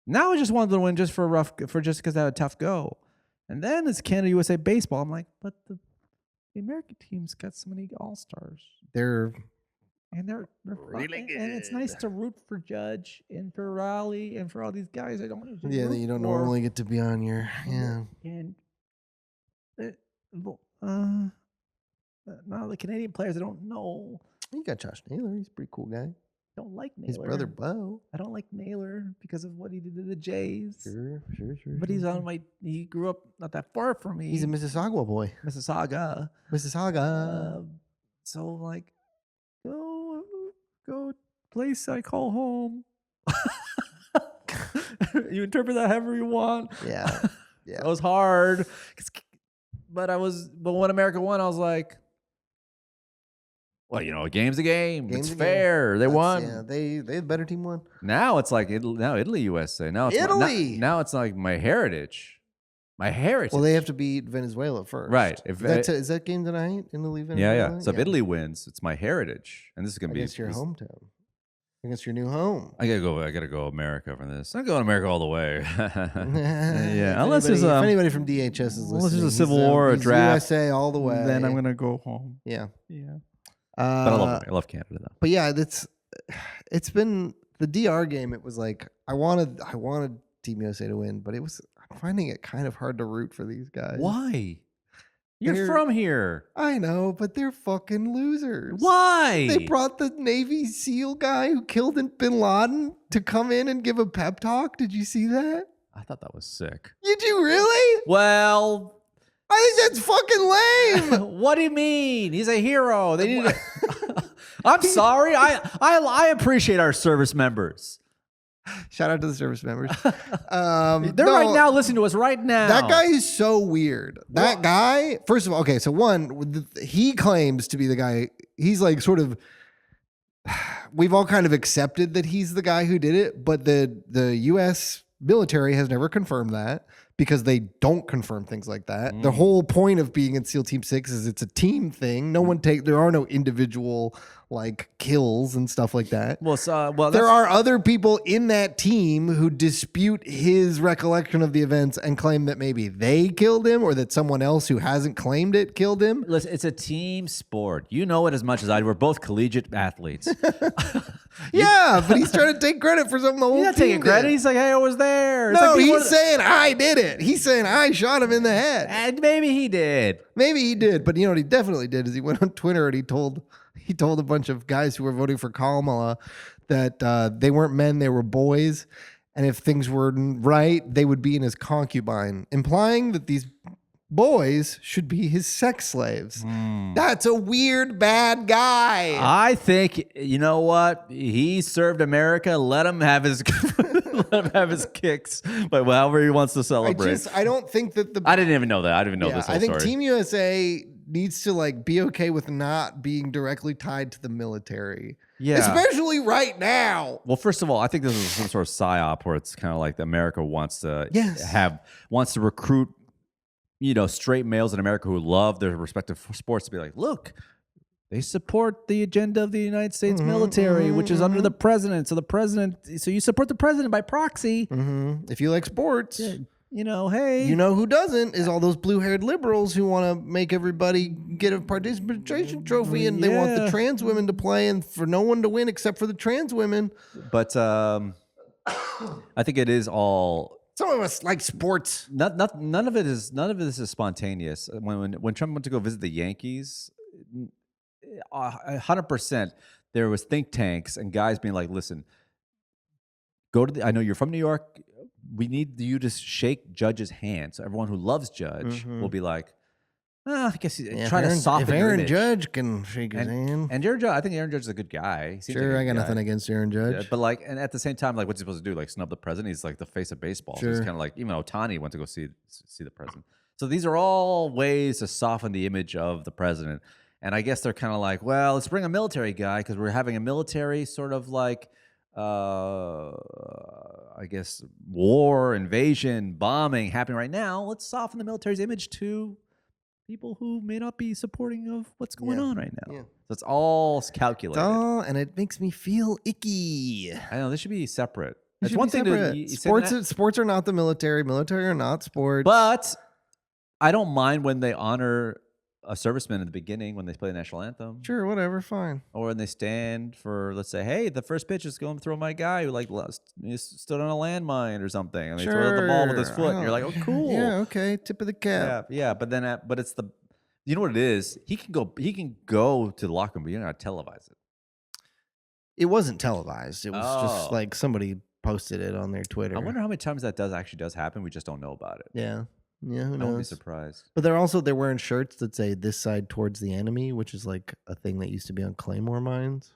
Now I just wanted to win just because they had a tough go. And then it's Canada, USA baseball. I'm like, but the American team's got so many all-stars. They're really good. And it's nice to root for Judge and for Raleigh and for all these guys I don't usually that you don't normally get to be on your And now the Canadian players I don't know. You got Josh Naylor. He's a pretty cool guy. Don't like Naylor. His brother Bo. I don't like Naylor because of what he did to the Jays. Sure. But he's on he grew up not that far from me. He's a Mississauga boy. Mississauga. So like go place I call home. You interpret that however you want. Yeah. It was hard. But when America won, I was like, well, a game's a game. It's fair. They won. Yeah, they the better team won. Now it's like Italy, USA. Now it's Italy. Now it's like my heritage. My heritage. Well, they have to beat Venezuela first. Right. Is that game tonight? Italy, Venezuela? Yeah. So if Italy wins, it's my heritage, and this is gonna against your hometown, against your new home. I gotta go America for this. I'm going America all the way. Yeah. Unless if anybody from DHS is listening, unless there's a civil war, a draft, USA all the way. Then I'm gonna go home. Yeah. But I love Canada though. But yeah, it's been the DR game. It was like I wanted Team USA to win, but I'm finding it kind of hard to root for these guys. Why? You're from here. I know, but they're fucking losers. Why? They brought the Navy SEAL guy who killed Bin Laden to come in and give a pep talk. Did you see that? I thought that was sick. Did you really? Well, I think that's fucking lame. What do you mean? He's a hero. They need. I'm sorry. I appreciate our service members. Shout out to the service members. They're right now listening to us right now. That guy is so weird. That guy, first of all, okay, so one, he claims to be the guy. He's like sort of, we've all kind of accepted that he's the guy who did it, but the U.S. military has never confirmed that because they don't confirm things like that. The whole point of being in SEAL Team 6 is it's a team thing. There are no individual like kills and stuff like that. There are other people in that team who dispute his recollection of the events and claim that maybe they killed him or that someone else who hasn't claimed it killed him. Listen, it's a team sport. You know it as much as I do. We're both collegiate athletes. Yeah, but he's trying to take credit for something the whole team He's not taking credit. He's like, hey, I was there. It's no, like he's saying I did it. He's saying I shot him in the head. And maybe he did. Maybe he did. But you know what he definitely did is he went on Twitter and he told a bunch of guys who were voting for Kamala that they weren't men, they were boys. And if things were right, they would be in his concubine, implying that these boys should be his sex slaves. That's a weird, bad guy. I think, you know what? He served America. Let him have his kicks, but however he wants to celebrate. I don't think that I didn't even know that. I didn't even know this whole story. I think Team USA needs to like be okay with not being directly tied to the military. Yeah. Especially right now. Well, first of all, I think this is some sort of psyop where it's kind of like America wants to recruit straight males in America who love their respective sports to be like, look, they support the agenda of the United States military, which is under the president. So you support the president by proxy. If you like sports, hey. You know who doesn't is all those blue-haired liberals who want to make everybody get a participation trophy, and they want the trans women to play and for no one to win except for the trans women. But I think it is all. Some of us like sports. None of this is spontaneous. When Trump went to go visit the Yankees, 100% there was think tanks and guys being like, "Listen, I know you're from New York. We need you to shake Judge's hand." So everyone who loves Judge will be like, I guess try to soften if your Aaron image. Judge can shake his hand. And Aaron Judge, I think Aaron Judge is a good guy. Sure, I got nothing against Aaron Judge. But and at the same time, what's he supposed to do? Snub the president? He's like the face of baseball. Sure. So it's kind of like, even Ohtani went to go see the president. So these are all ways to soften the image of the president. And I guess they're kind of like, well, let's bring a military guy because we're having a military sort of I guess war, invasion, bombing happening right now. Let's soften the military's image to people who may not be supporting of what's going on right now. So it's all calculated. And it makes me feel icky. I know, this should be separate. It's one thing to sports are not the military. Military are not sports. But I don't mind when they honor a serviceman in the beginning when they play the national anthem. Sure, whatever, fine. Or when they stand for, let's say, hey, the first pitch is going to throw my guy who stood on a landmine or something, and they throw the ball with his foot. And you're like, oh, cool. Yeah, okay, tip of the cap. Yeah. But then, it's the, you know what it is? He can go to the locker room, but you're not televise it. It wasn't televised. It was just like somebody posted it on their Twitter. I wonder how many times that actually does happen. We just don't know about it. Yeah. Yeah, who knows? I won't be surprised. But they're wearing shirts that say "This side towards the enemy," which is like a thing that used to be on Claymore mines.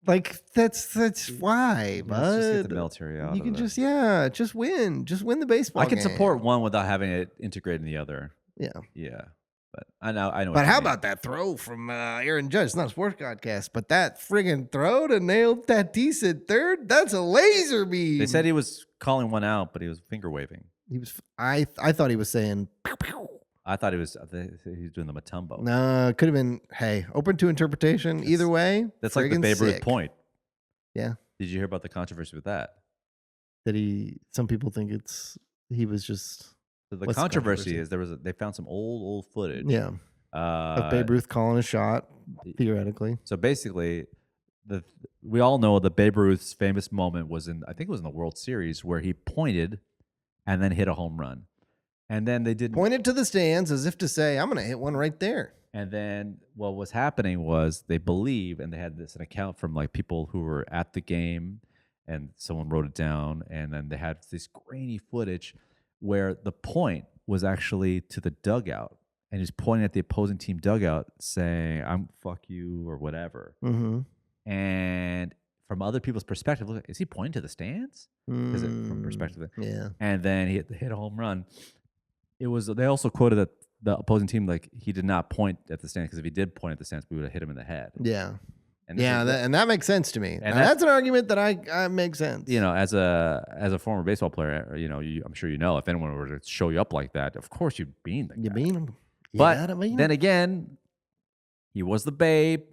That's why, bud. Just get the military out. You can just win the baseball. I can support one without having it integrate in the other. Yeah. But I know. But how about that throw from Aaron Judge? It's not a sports podcast, but that friggin' throw to nail Tatis at third, that's a laser beam. They said he was calling one out, but he was finger waving. He was. I thought he was saying. Pew, pew. I thought he was doing the Matumbo. No, it could have been. Hey, open to interpretation. Either way, that's like the Babe Ruth point. Yeah. Did you hear about the controversy with that? Some people think he was just. So the controversy is they found some old footage. Yeah. Of Babe Ruth calling a shot, theoretically. So basically, we all know that Babe Ruth's famous moment was I think it was in the World Series where he pointed and then hit a home run. And then they didn't pointed to the stands as if to say, I'm going to hit one right there. And then what was happening was they believe, and they had an account from people who were at the game, and someone wrote it down, and then they had this grainy footage where the point was actually to the dugout, and he's pointing at the opposing team dugout saying, I'm fuck you or whatever. Mm-hmm. And from other people's perspective, look, is he pointing to the stands? Is it from perspective? Yeah. And then he hit a home run. They also quoted that the opposing team, he did not point at the stands, because if he did point at the stands, we would have hit him in the head. Yeah. And that makes sense to me. And that's an argument that I makes sense. As a former baseball player, I'm sure if anyone were to show you up like that, of course you'd bean the guy. You bean him. But then again, he was the Babe.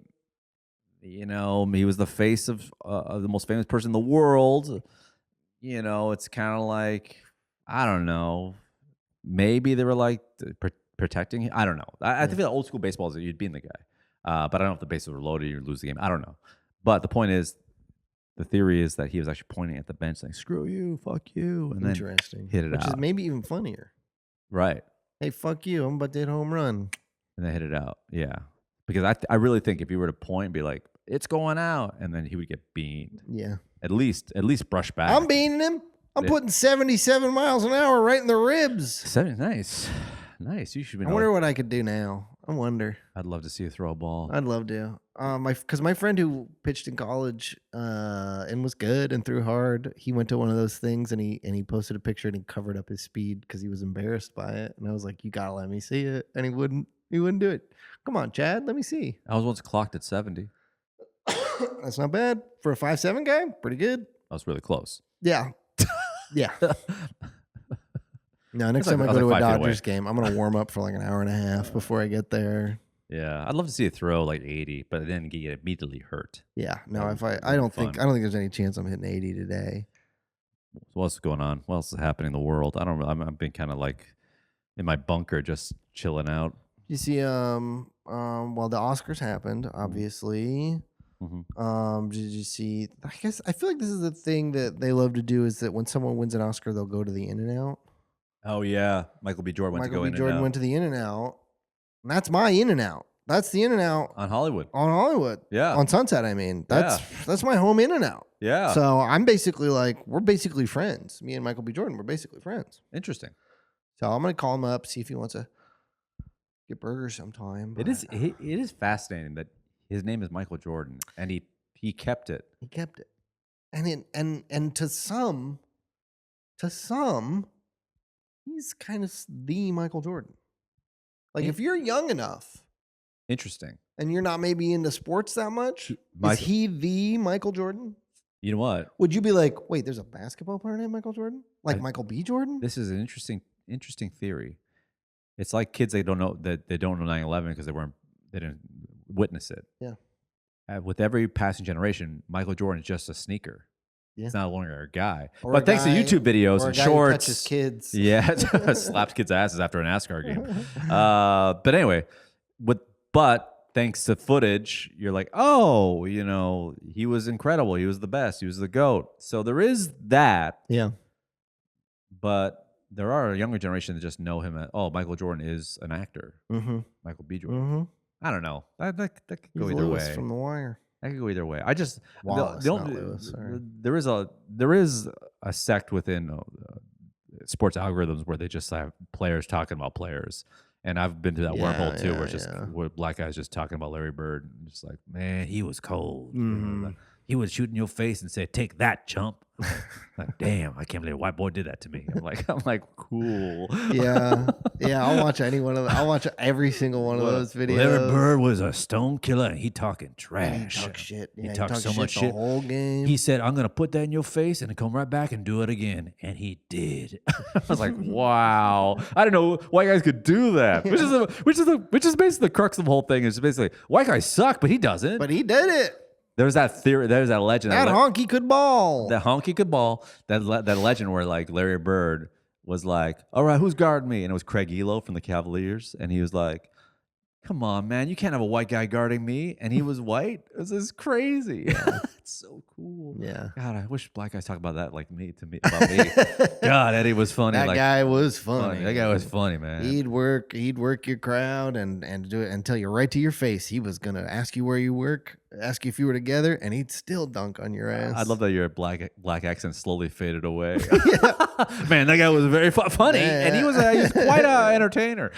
He was the face of the most famous person in the world. It's kind of like, I don't know. Maybe they were protecting him. I don't know. I think the old school baseball is that you'd bean the guy. But I don't know if the bases were loaded, you'd lose the game. I don't know. But the point is, the theory is that he was actually pointing at the bench saying, screw you, fuck you. And then hit it out. Which is maybe even funnier. Right. Hey, fuck you. I'm about to hit a home run. And then hit it out. Yeah. Because I really think if you were to point and be like, it's going out, and then he would get beaned. Yeah. At least brush back. I'm beaning him. I'm putting 77 miles an hour right in the ribs. Nice. You should be. I wonder what I could do now. I wonder. I'd love to see you throw a ball. I'd love to. Because my friend who pitched in college and was good and threw hard, he went to one of those things and he posted a picture and he covered up his speed because he was embarrassed by it. And I was like, you gotta let me see it. And he wouldn't do it. Come on, Chad, let me see. I was once clocked at 70. That's not bad for a 5'7" guy. Pretty good. I was really close. Yeah. Yeah. No, next time I go to a Dodgers game, I'm going to warm up for like an hour and a half before I get there. Yeah, I'd love to see it throw like 80, but then get immediately hurt. Yeah, no, That if would I be don't fun. think there's any chance I'm hitting 80 today. What's going on? What else is happening in the world? I don't know. I've been kind of like in my bunker, just chilling out. You see, well, the Oscars happened, obviously. Did you see? I feel like this is the thing that they love to do is that when someone wins an Oscar, they'll go to the In-N-Out. Oh yeah, Michael B. Jordan went to go in. Michael B. Jordan went to the In-N-Out. And that's my In-N-Out. That's the In-N-Out on Hollywood. On Hollywood. Yeah. On Sunset, I mean. That's my home In-N-Out. Yeah. So I'm basically like, we're basically friends. Me and Michael B. Jordan, we're basically friends. Interesting. So I'm going to call him up, see if he wants to get burgers sometime. It is fascinating that his name is Michael Jordan, and he kept it. He kept it. And to some, he's kind of the Michael Jordan. Like, if you're young enough. Interesting. And you're not maybe into sports that much, is he the Michael Jordan? You know what? Would you be like, wait, there's a basketball player named Michael Jordan? Like Michael B. Jordan? This is an interesting theory. It's like kids they don't know 9/11 because they didn't witness it. Yeah. With every passing generation, Michael Jordan is just a sneaker. Yeah. He's not longer a guy. Or but a thanks guy, to YouTube videos or and a guy shorts, who touches kids. Yeah, slaps kids' asses after a NASCAR game. But anyway, but thanks to footage, you're like, oh, he was incredible. He was the best. He was the GOAT. So there is that. Yeah. But there are a younger generation that just know him as, Michael Jordan is an actor. Mm-hmm. Michael B. Jordan. Mm-hmm. I don't know. That could go He's either Lewis way. from The Wire. That could go either way. I just Wallace, not Lewis, sorry. There is a sect within sports algorithms where they just have players talking about players, and I've been to that wormhole too, where it's just where black guys just talking about Larry Bird, and just like, man, he was cold. He would shoot in your face and say, "Take that, chump." Like, damn, I can't believe a white boy did that to me. I'm like, cool. Yeah. I'll watch I'll watch every single one of those videos. Larry Bird was a stone killer, and he talking trash. He talked shit. Yeah, he talked so much the shit. whole game. He said, "I'm gonna put that in your face and come right back and do it again," and he did. I was like, "Wow!" I don't know white guys could do that. Which is basically the crux of the whole thing. Is basically white guys suck, but he doesn't. But he did it. There's that theory. There's that legend. That honky could ball. That honky could ball. That legend where like Larry Bird was like, "All right, who's guarding me?" And it was Craig Elo from the Cavaliers, and he was like, "Come on, man, you can't have a white guy guarding me." And he was white. This is crazy. Yeah. It's so cool. Yeah. God, I wish black guys talk about that like me about me. God, Eddie was funny. That guy was funny. That guy was funny, man. He'd work your crowd and do it and tell you right to your face. He was gonna ask you where you work, ask you if you were together, and he'd still dunk on your ass. I love that your black accent slowly faded away. Man, that guy was very funny, and he was quite an entertainer.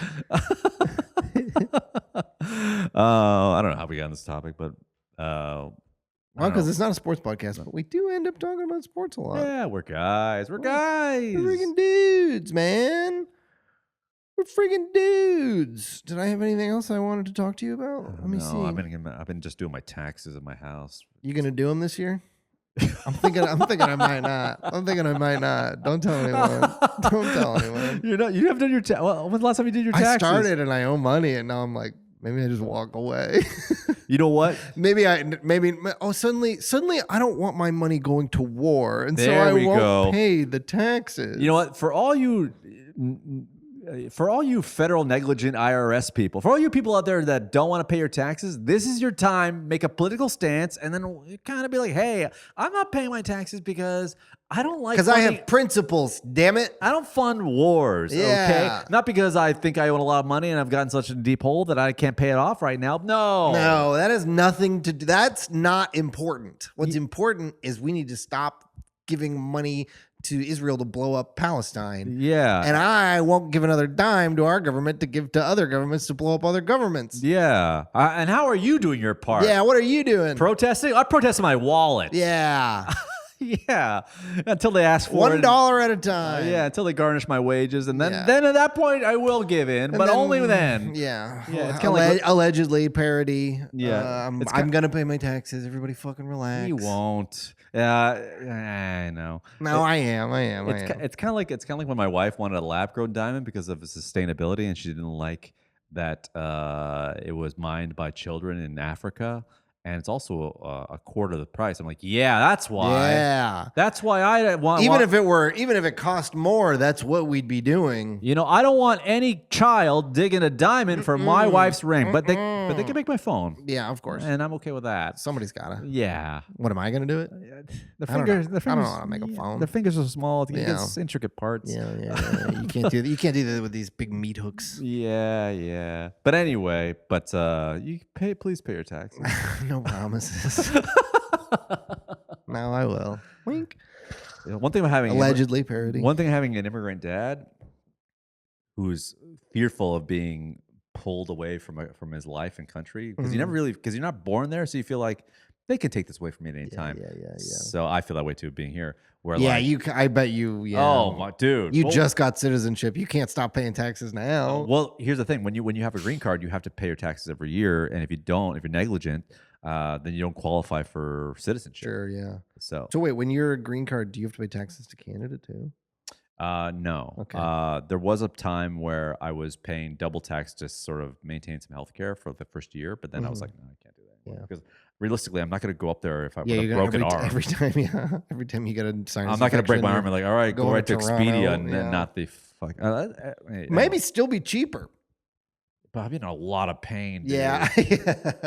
I don't know how we got on this topic, but well, because it's not a sports podcast, but we do end up talking about sports a lot. Yeah, we're guys. We're guys. We're freaking dudes, man. We're freaking dudes. Did I have anything else I wanted to talk to you about? Let me see. I've been just doing my taxes at my house. You gonna do them this year? I'm thinking I might not. Don't tell anyone. Don't tell anyone. You haven't done your taxes. Well, when's the last time you did your taxes? I started and I owe money, and now I'm like, maybe I just walk away. You know what? Suddenly I don't want my money going to war, and so I won't pay the taxes. You know what? For all you federal negligent IRS people, for all you people out there that don't want to pay your taxes, this is your time. Make a political stance, and then kind of be like, "Hey, I'm not paying my taxes because I don't like because I have principles. Damn it, I don't fund wars. Yeah. Okay, not because I think I own a lot of money and I've gotten such a deep hole that I can't pay it off right now. No, that has nothing to do. That's not important. What's important is we need to stop giving money to Israel to blow up Palestine. Yeah. And I won't give another dime to our government to give to other governments to blow up other governments. Yeah. And how are you doing your part? Yeah, what are you doing? Protesting? I protested my wallet. Yeah. Yeah. Until they ask for $1 at a time. Yeah, until they garnish my wages. And then at that point, I will give in, but only then. Yeah. Yeah. It's kind of allegedly parody. Yeah. I'm going to pay my taxes. Everybody fucking relax. You won't. I know. No, I am. It's kind of like when my wife wanted a lab grown diamond because of sustainability, and she didn't like that it was mined by children in Africa, and it's also a quarter of the price. I'm like, yeah, that's why. Yeah. That's why I want. Even if it cost more, that's what we'd be doing. You know, I don't want any child digging a diamond for my wife's ring, but they can make my phone. Yeah, of course. And I'm okay with that. Somebody's gotta. Yeah. What am I gonna do it? The I don't fingers. know. I don't know how to make a phone. The fingers are small. It's intricate parts. Yeah. You can't do that. You can't do that with these big meat hooks. Yeah. But anyway, please pay your taxes. No promises. Now I will. Wink. One thing about having allegedly parody. One thing having an immigrant dad who's fearful of being pulled away from his life and country because you're not born there, so you feel like they can take this away from me at any time. Yeah. So I feel that way too, being here. Where I bet you. Yeah. Oh my dude, you just got citizenship. You can't stop paying taxes now. Well, here's the thing: when you have a green card, you have to pay your taxes every year, and if you're negligent, then you don't qualify for citizenship. Sure, yeah. So wait, when you're a green card, do you have to pay taxes to Canada too? No. Okay. There was a time where I was paying double tax to sort of maintain some health care for the first year, but then I was like, no, I can't do that anymore. Because realistically, I'm not going to go up there if I have a broken arm. Every time you get a sinus I'm not going to break my arm and like, all right, go right to Expedia and not the fuck. Maybe still be cheaper. But I'm in a lot of pain. Dude. Yeah.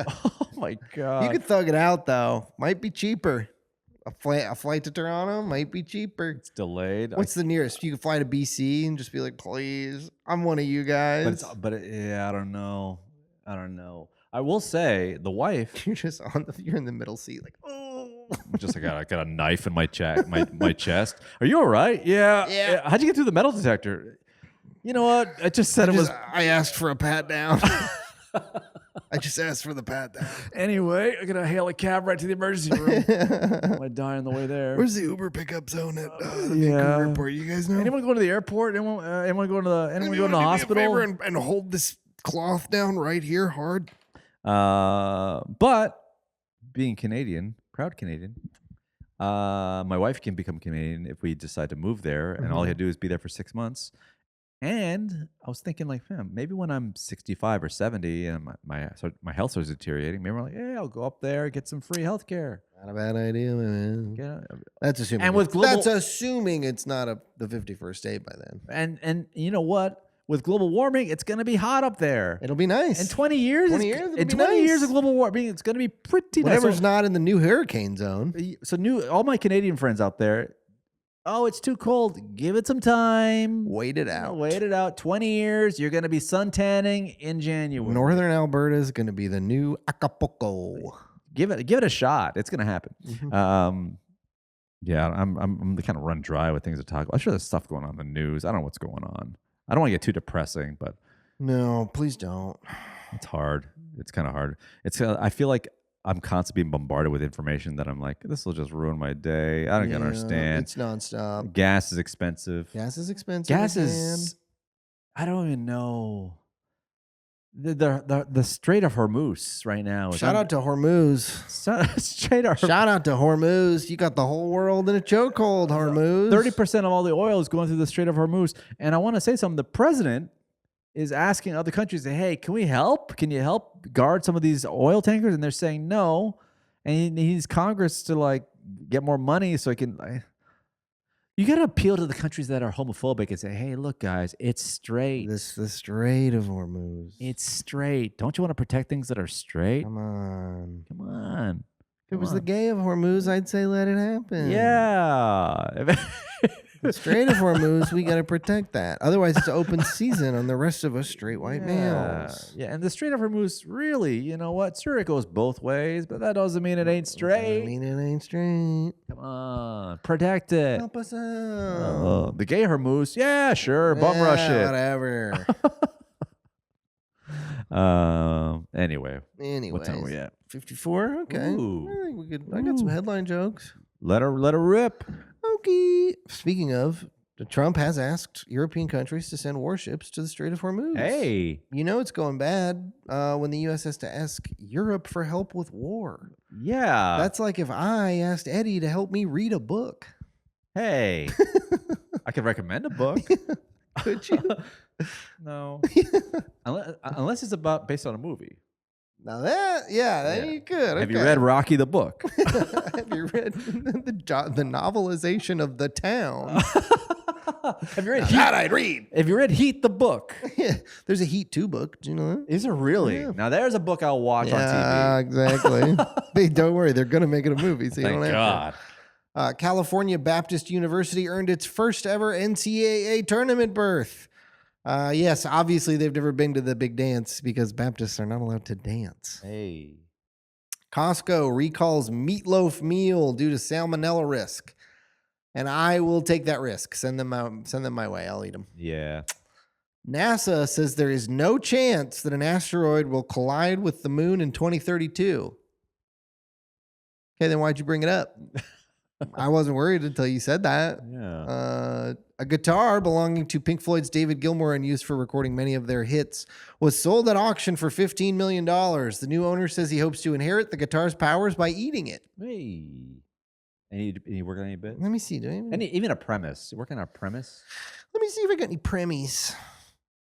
Oh my God. You could thug it out though. Might be cheaper. A flight to Toronto might be cheaper. It's delayed. What's the nearest? You can fly to BC and just be like, please, I'm one of you guys. I don't know. I will say the wife. You're in the middle seat, like, oh. I got a knife in my my chest. Are you all right? Yeah. How'd you get through the metal detector? You know what? I asked for a pat down. I just asked for the pat down. Anyway, I'm gonna hail a cab right to the emergency room. I might die on the way there. Where's the Uber pickup zone at the Vancouver airport? You guys know? Anyone going to the airport? Anyone going to the hospital? And hold this cloth down right here hard. But being Canadian, proud Canadian, my wife can become Canadian if we decide to move there, and all you have to do is be there for 6 months. And I was thinking, like, maybe when I'm 65 or 70 and my health starts deteriorating, maybe I'm like, I'll go up there and get some free health care. Not a bad idea, man. That's assuming. And with global, that's assuming it's not the 51st day by then. And you know what? With global warming, it's going to be hot up there. It'll be nice. In 20 years, in 20 years of global warming, it's going to be pretty nice. Whatever's not in the new hurricane zone. So all my Canadian friends out there. Oh, it's too cold. Give it some time. Wait it out. 20 years. You're going to be suntanning in January. Northern Alberta is going to be the new Acapulco. Give it a shot. It's going to happen. Mm-hmm. I'm kind of run dry with things to talk about. I'm sure there's stuff going on in the news. I don't know what's going on. I don't want to get too depressing, but no, please don't. It's hard. It's kind of hard. I feel like I'm constantly being bombarded with information that I'm like, this will just ruin my day. I don't understand. It's nonstop. Gas is expensive. Gas is. I don't even know. The Strait of Hormuz right now. Shout out to Hormuz. Shout out to Hormuz. You got the whole world in a chokehold, Hormuz. 30% of all the oil is going through the Strait of Hormuz. And I want to say something. The president is asking other countries, hey, can we help? Can you help guard some of these oil tankers? And they're saying no. And he needs Congress to like get more money so he can. You got to appeal to the countries that are homophobic and say, hey, look, guys, it's straight. The Strait of Hormuz. It's straight. Don't you want to protect things that are straight? Come on. If it was the gay of Hormuz, I'd say let it happen. Yeah. The Strait of Hormuz, we got to protect that. Otherwise, it's open season on the rest of us straight white males. Yeah, and the Strait of Hormuz, really, you know what? Sure, it goes both ways, but that doesn't mean it ain't straight. Come on, protect it. Help us out. The gay Hormuz, yeah, sure, bum rush it. Whatever. Anyway, what time are we at? 54. Okay. Ooh. I got some headline jokes. Let her rip. Okay. Speaking of, Trump has asked European countries to send warships to the Strait of Hormuz. Hey. You know it's going bad when the U.S. has to ask Europe for help with war. Yeah. That's like if I asked Eddie to help me read a book. Hey. I could recommend a book. Could you? No. Unless it's based on a movie. Now that, you could. Have you read Rocky the book? Have you read the novelization of The Town? Have you read Heat? That I'd read. Have you read Heat the book? Yeah, there's a Heat 2 book. Do you know that? Is it really? Yeah. Now there's a book I'll watch on TV. Yeah, exactly. Don't worry, they're gonna make it a movie. So you Thank don't have God. to. California Baptist University earned its first ever NCAA tournament berth. Yes, obviously they've never been to the big dance because Baptists are not allowed to dance. Hey. Costco recalls meatloaf meal due to salmonella risk. And I will take that risk. Send them my way. I'll eat them. Yeah. NASA says there is no chance that an asteroid will collide with the moon in 2032. Okay, then why'd you bring it up? I wasn't worried until you said that. Yeah. A guitar belonging to Pink Floyd's David Gilmour and used for recording many of their hits was sold at auction for $15 million. The new owner says he hopes to inherit the guitar's powers by eating it. Hey. Any working on any bits? Let me see. Even a premise. Working on a premise? Let me see if I got any premies.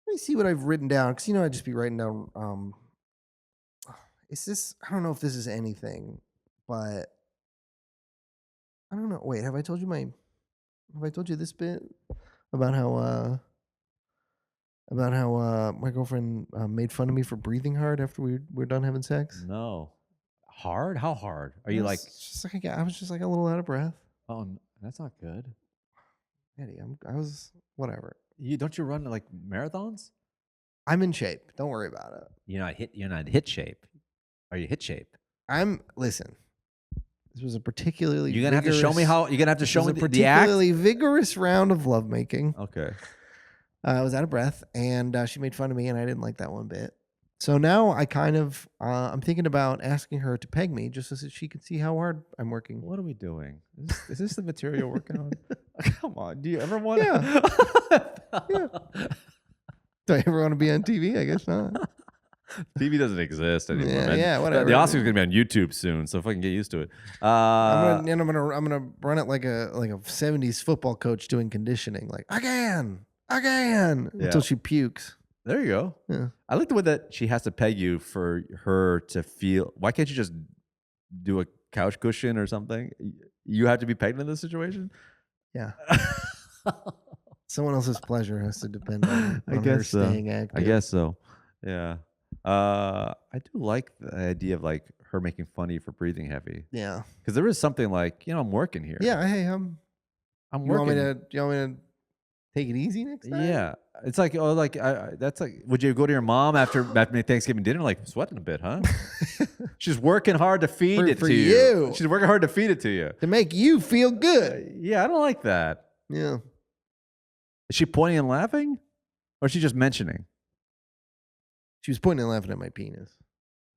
Let me see what I've written down. Because, I'd just be writing down. Is this, I don't know if this is anything, but I don't know. Wait, have I told you this bit about how my girlfriend made fun of me for breathing hard after we were done having sex? No. Hard? How hard? Are you like? I was just like a little out of breath. Oh, that's not good. Eddie, I was whatever. Don't you run like marathons? I'm in shape. Don't worry about it. You're not hit shape. Are you hit shape? Listen. This was a particularly You're gonna have to show me how. You're gonna have to show me the act. Particularly vigorous round of lovemaking. Okay. I was out of breath, and she made fun of me, and I didn't like that one bit. So now I kind of, I'm thinking about asking her to peg me just so that she can see how hard I'm working. What are we doing? Is this the material you're working on? Come on. Do you ever want to? Yeah. Do I ever want to be on TV? I guess not. TV doesn't exist anymore. Yeah, whatever. The Oscars gonna be on YouTube soon, so if I can get used to it. I'm gonna run it like a 70s football coach doing conditioning, like again, until she pukes. There you go. Yeah. I like the way that she has to peg you for her to feel. Why can't you just do a couch cushion or something? You have to be pegged in this situation? Yeah. Someone else's pleasure has to depend on her staying active. I guess so. Yeah. I do like the idea of like her making fun of you for breathing heavy. Yeah. Because there is something like, I'm working here. Yeah. Hey, I'm working. You want me to take it easy next time? Yeah. It's like, that's like, would you go to your mom after Thanksgiving dinner, like sweating a bit, huh? She's working hard to feed it to you. She's working hard to feed it to you. To make you feel good. Yeah, I don't like that. Yeah. Is she pointing and laughing? Or is she just mentioning? She was pointing and laughing at my penis.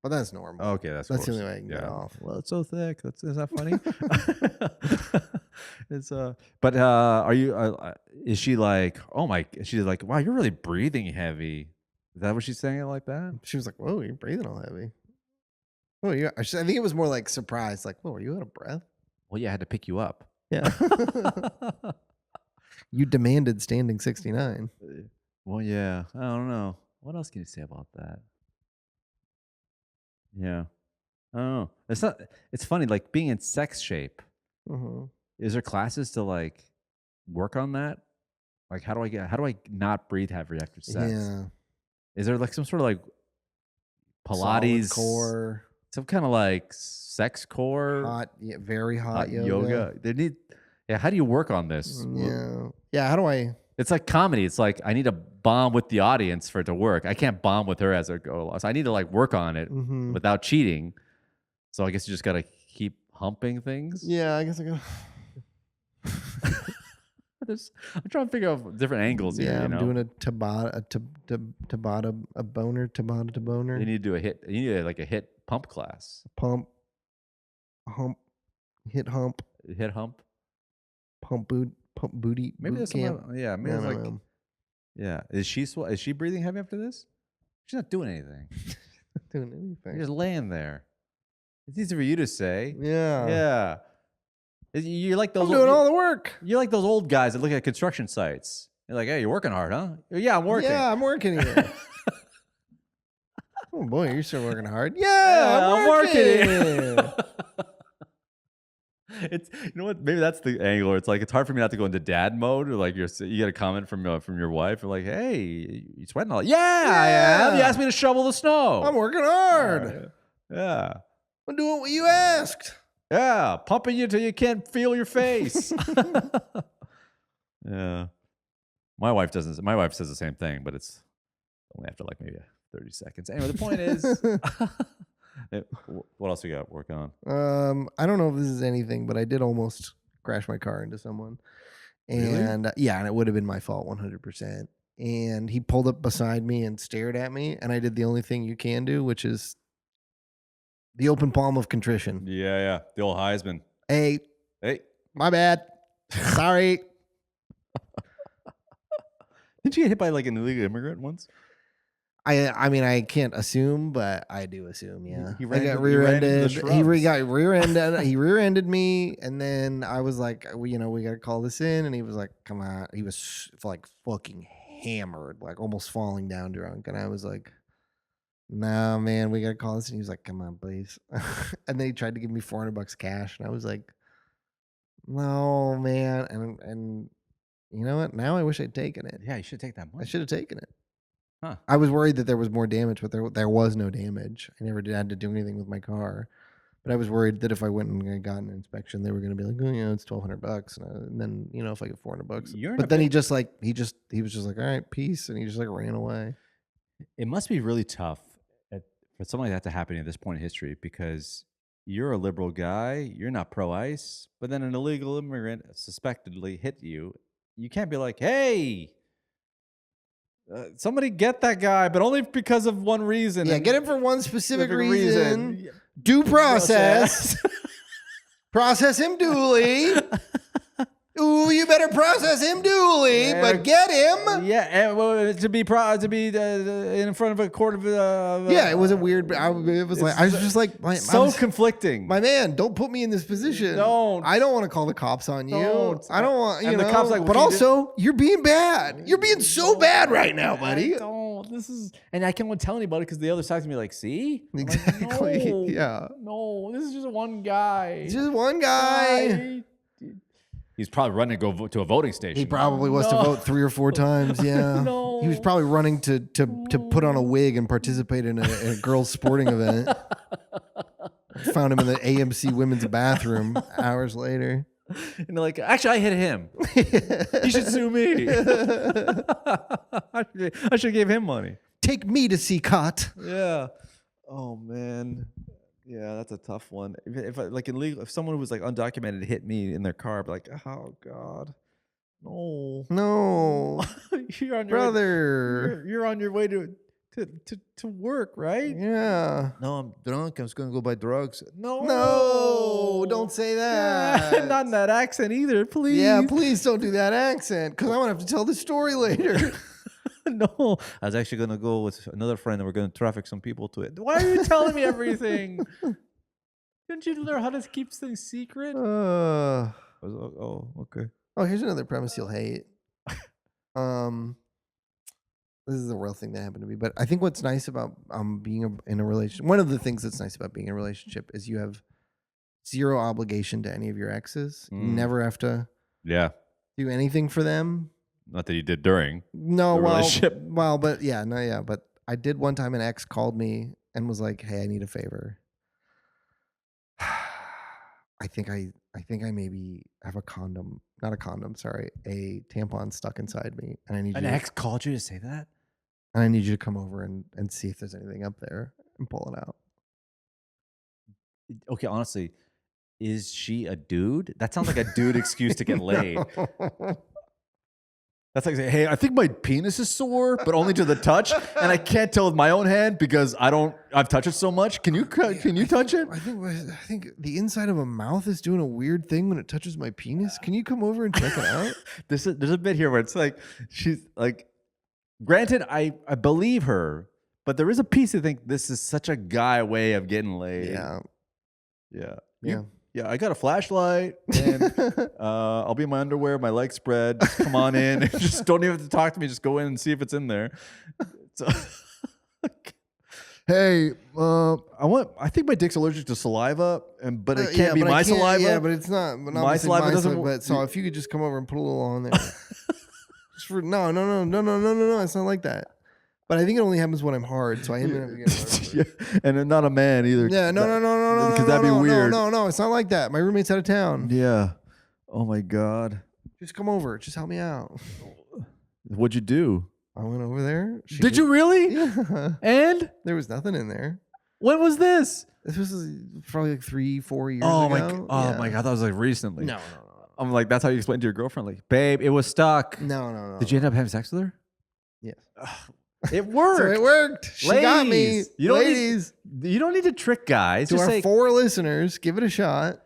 But that's normal. Okay, that's the only way I can get off. Well, it's so thick. Is that funny? But are you? Is she like? Oh my! She's like, wow, you're really breathing heavy. Is that what she's saying it like that? She was like, whoa, you're breathing all heavy. Oh yeah. I think it was more like surprise. Like, whoa, are you out of breath? Well, yeah, I had to pick you up. Yeah. You demanded standing 69. Well, yeah. I don't know. What else can you say about that? Yeah. I don't know. It's funny, like being in sex shape. Uh-huh. Is there classes to like work on that? Like how do I not breathe heavy after sex? Yeah. Is there like some sort of like Pilates solid core, some kind of like sex core? Hot, yeah, very hot yoga. How do you work on this? Yeah. Yeah, how do I? It's like comedy. It's like I need to bond with the audience for it to work. I can't bond with her as I go along. So I need to like work on it without cheating. So I guess you just got to keep humping things. Yeah, I guess I got I'm trying to figure out different angles here. Yeah, I'm doing a Tabata boner. You need to do You need like a hit pump class. Hump, hit hump, pump booty. Maybe that's camp. Yeah, maybe it's like. Yeah, is she breathing heavy after this? She's not doing anything. Doing anything. You're just laying there. It's easy for you to say. Yeah. Yeah. You're like those. I'm doing all the work. You're like those old guys that look at construction sites You're like, hey, you're working hard, huh? Yeah, I'm working. Yeah, I'm working here. Oh boy, you're still working hard. Yeah, I'm working here. It's what? Maybe that's the angle. Where it's like it's hard for me not to go into dad mode. Or like you get a comment from your wife. You're like, hey, you sweating all? Yeah, I am. You asked me to shovel the snow. I'm working hard. Yeah. I'm doing what you asked. Yeah, pumping you till you can't feel your face. Yeah. My wife doesn't. My wife says the same thing, but it's only after like maybe 30 seconds. Anyway, the point is, what else we got working on? I don't know if this is anything, but I did almost crash my car into someone, and Really? and it would have been my fault 100%. And he pulled up beside me and stared at me, and I did the only thing you can do, which is the open palm of contrition. Yeah. The old Heisman. Hey, my bad. Sorry. Didn't you get hit by like an illegal immigrant once? I mean, I can't assume, but I do assume. Yeah, He I ran got into- he ran into the rear-ended. shrubs. Got rear-ended. He rear-ended me, and then I was like, we got to call this in, and he was like, come on. He was like fucking hammered, like almost falling down drunk, and I was like, no, man, we got to call this, and he was like, come on, please. And then he tried to give me $400 cash, and I was like, no, man, and you know what? Now I wish I'd taken it. Yeah, you should take that I money. should have taken it. Huh. I was worried that there was more damage, but there was no damage. I never had to do anything with my car. But I was worried that if I went and got an inspection, they were going to be like, oh, it's $1,200. And then, if I get $400. But then he was just like, all right, peace. And he just like ran away. It must be really tough for something like that to happen at this point in history because you're a liberal guy, you're not pro-ICE, but then an illegal immigrant suspectedly hit you. You can't be like, hey, somebody get that guy, but only because of one reason. Yeah, get him for one specific reason. Due process. Process him duly. Ooh, you better process him duly, but get him. Yeah, and to be in front of a court of. Yeah, it was a weird. I was just like, conflicting. My man, don't put me in this position. Don't. I don't want to call the cops on you. I don't want. And the cops like, but also, you're being bad. You're being so bad right now, buddy. And I can't want to tell anybody because the other side's gonna be like, see, Exactly. Like, Yeah. No, this is just one guy. It's just one guy. He's probably running to go to a voting station. He probably was to vote 3 or 4 times. Yeah. No. He was probably running to put on a wig and participate in a girls' sporting event. Found him in the AMC women's bathroom hours later. And they're like, actually, I hit him. He should sue me. I should give him money. Take me to see Cot. Yeah. Oh man. Yeah, that's a tough one. If someone who was like undocumented hit me in their car, I'd be like, oh God, no, you're on your brother. You're on your way to work, right? Yeah. No, I'm drunk. I was gonna go buy drugs. No, don't say that. Not in that accent either, please. Yeah, please don't do that accent, because I'm gonna have to tell the story later. No, I was actually gonna go with another friend, and we're gonna traffic some people to it. Why are you telling me everything? Didn't you learn how to keep things secret? I was like, oh, okay. Oh, here's another premise you'll hate. This is a real thing that happened to me, but I think what's nice about being in a relationship, one of the things that's nice about being in a relationship is you have zero obligation to any of your exes. You never have to do anything for them. Not that you did during the relationship. But I did one time. An ex called me and was like, "Hey, I need a favor. I think I maybe have a tampon stuck inside me, and I need An ex called you to say that, and I need you to come over and see if there's anything up there and pull it out." Okay, honestly, is she a dude? That sounds like a dude excuse to get laid. That's like saying, hey, I think my penis is sore, but only to the touch, and I can't tell with my own hand because I've touched it so much. Can you touch it? I think the inside of a mouth is doing a weird thing when it touches my penis. Can you come over and check it out? There's a bit here where it's like she's like, granted, I believe her, but there is a piece I think this is such a guy way of getting laid. Yeah. Yeah. Yeah. Yeah, I got a flashlight, and I'll be in my underwear, my legs spread. Just come on in. Just don't even have to talk to me. Just go in and see if it's in there. So, hey, I think my dick's allergic to saliva, but it can't be my saliva. Yeah, but it's not. But My saliva doesn't. But so if you could just come over and put a little on there. No, it's not like that. But I think it only happens when I'm hard, so I end up getting yeah, and I'm not a man either. Yeah, no, because that'd be weird. No, it's not like that. My roommate's out of town. Yeah. Oh my God. Just come over. Just help me out. What'd you do? I went over there. Did you really? Yeah. And there was nothing in there. when was this? This was probably like 3-4 years Oh ago. my God. That was like recently. No. I'm like, that's how you explain to your girlfriend, like, babe, it was stuck. No. Did you end up having sex with her? Yes. It worked. So it worked. She got me. You don't Ladies. you don't need to trick guys. To Just our say, 4 listeners, give it a shot.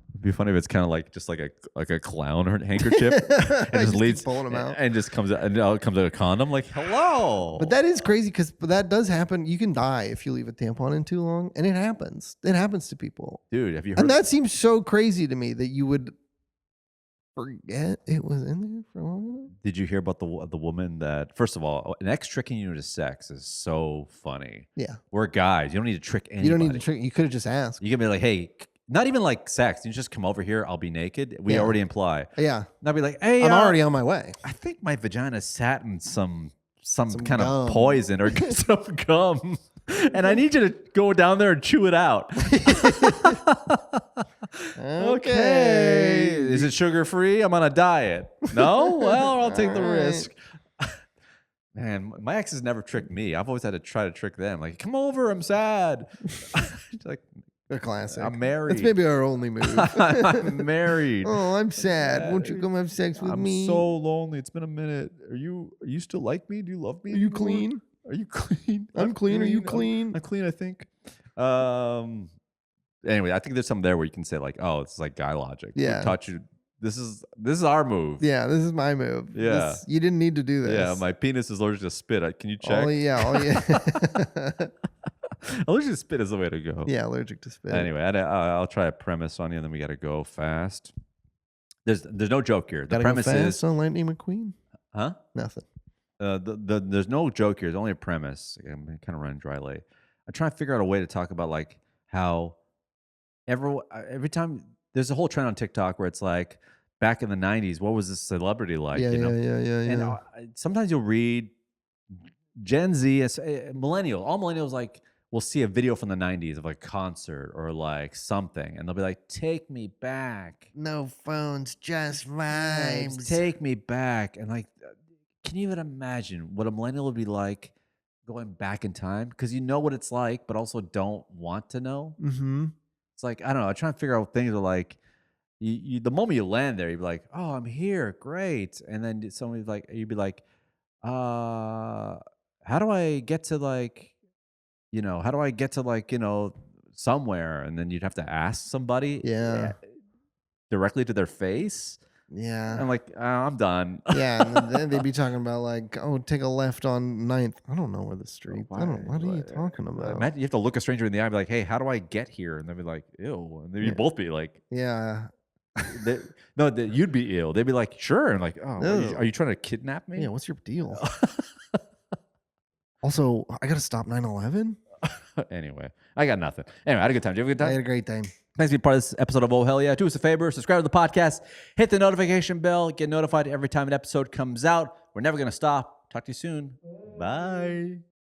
it'd be funny if it's kind of like just like a clown or handkerchief and just leads pulling them out. and just comes out and out comes out a condom. Like, hello. But that is crazy because that does happen. You can die if you leave a tampon in too long, and it happens. It happens to people. Dude, have you heard? And that seems so crazy to me that you would forget it was in there for long enough. Did you hear about the woman that? First of all, an ex tricking you into sex is so funny. Yeah, We're guys. You don't need to trick anybody. you don't need to trick. You could have just asked. You can be like, hey, not even like sex. You just come over here. I'll be naked. We Yeah. already imply. Yeah, And I'll be like, hey, I'm already on my way. I think my vagina sat in some kind gum. of poison or some gum. And I need you to go down there and chew it out. Okay. Is it sugar free? I'm on a diet. No? Well, I'll take the All right. risk. Man, my exes never tricked me. I've always had to try to trick them. Like, come over. I'm sad. Like, A classic. I'm married. That's maybe our only move. I'm married. Oh, I'm sad. Won't you come have sex with me? I'm so lonely. It's been a minute. Are you still like me? Do you love me? Are you anymore? clean? Are you clean? I'm clean. Are you clean? I'm clean, I think. Anyway, I think there's something there where you can say like, oh, it's like guy logic. Yeah. We taught you. This is our move. Yeah, this is my move. Yeah. You didn't need to do this. Yeah, my penis is allergic to spit. Can you check? Yeah. Allergic to spit is the way to go. Yeah, allergic to spit. Anyway, I'll try a premise on you, and then we got to go fast. There's no joke here. The Gotta premise go fast is, on Lightning McQueen. huh? Nothing. There's no joke here. There's only a premise. I'm kind of running dry late. I'm trying to figure out a way to talk about like how every time there's a whole trend on TikTok where it's like back in the 90s, what was this celebrity like? Yeah. And sometimes you'll read Gen Z, millennial, all millennials like will see a video from the 90s of like a concert or like something, and they'll be like, "Take me back." No phones, just vibes. Take me back. And like, can you even imagine what a millennial would be like going back in time? Because you know what it's like, but also don't want to know. Mm-hmm. It's like, I don't know. I'm trying to figure out what things are like. You the moment you land there, you'd be like, "Oh, I'm here, great." And then somebody's like, you'd be like, how do I get to like, somewhere?" And then you'd have to ask somebody, Yeah. directly to their face. Yeah. I'm like, I'm done. Yeah, and then they'd be talking about like, oh, take a left on 9th. I don't know where the street. I don't. What are you talking about? Imagine you have to look a stranger in the eye and be like, "Hey, how do I get here?" And they'd be like, "Ew." And then you'd both be like, Yeah. you'd be ill. They'd be like, "Sure." And like, "Oh, Ew. are you trying to kidnap me?" Yeah. What's your deal? Also, I gotta stop 9/11. Anyway, I got nothing. Anyway, I had a good time. Did you have a good I time? had a great time. Thanks for being part of this episode of Oh Hell Yeah. Do us a favor, subscribe to the podcast, hit the notification bell, get notified every time an episode comes out. We're never going to stop. Talk to you soon. Bye.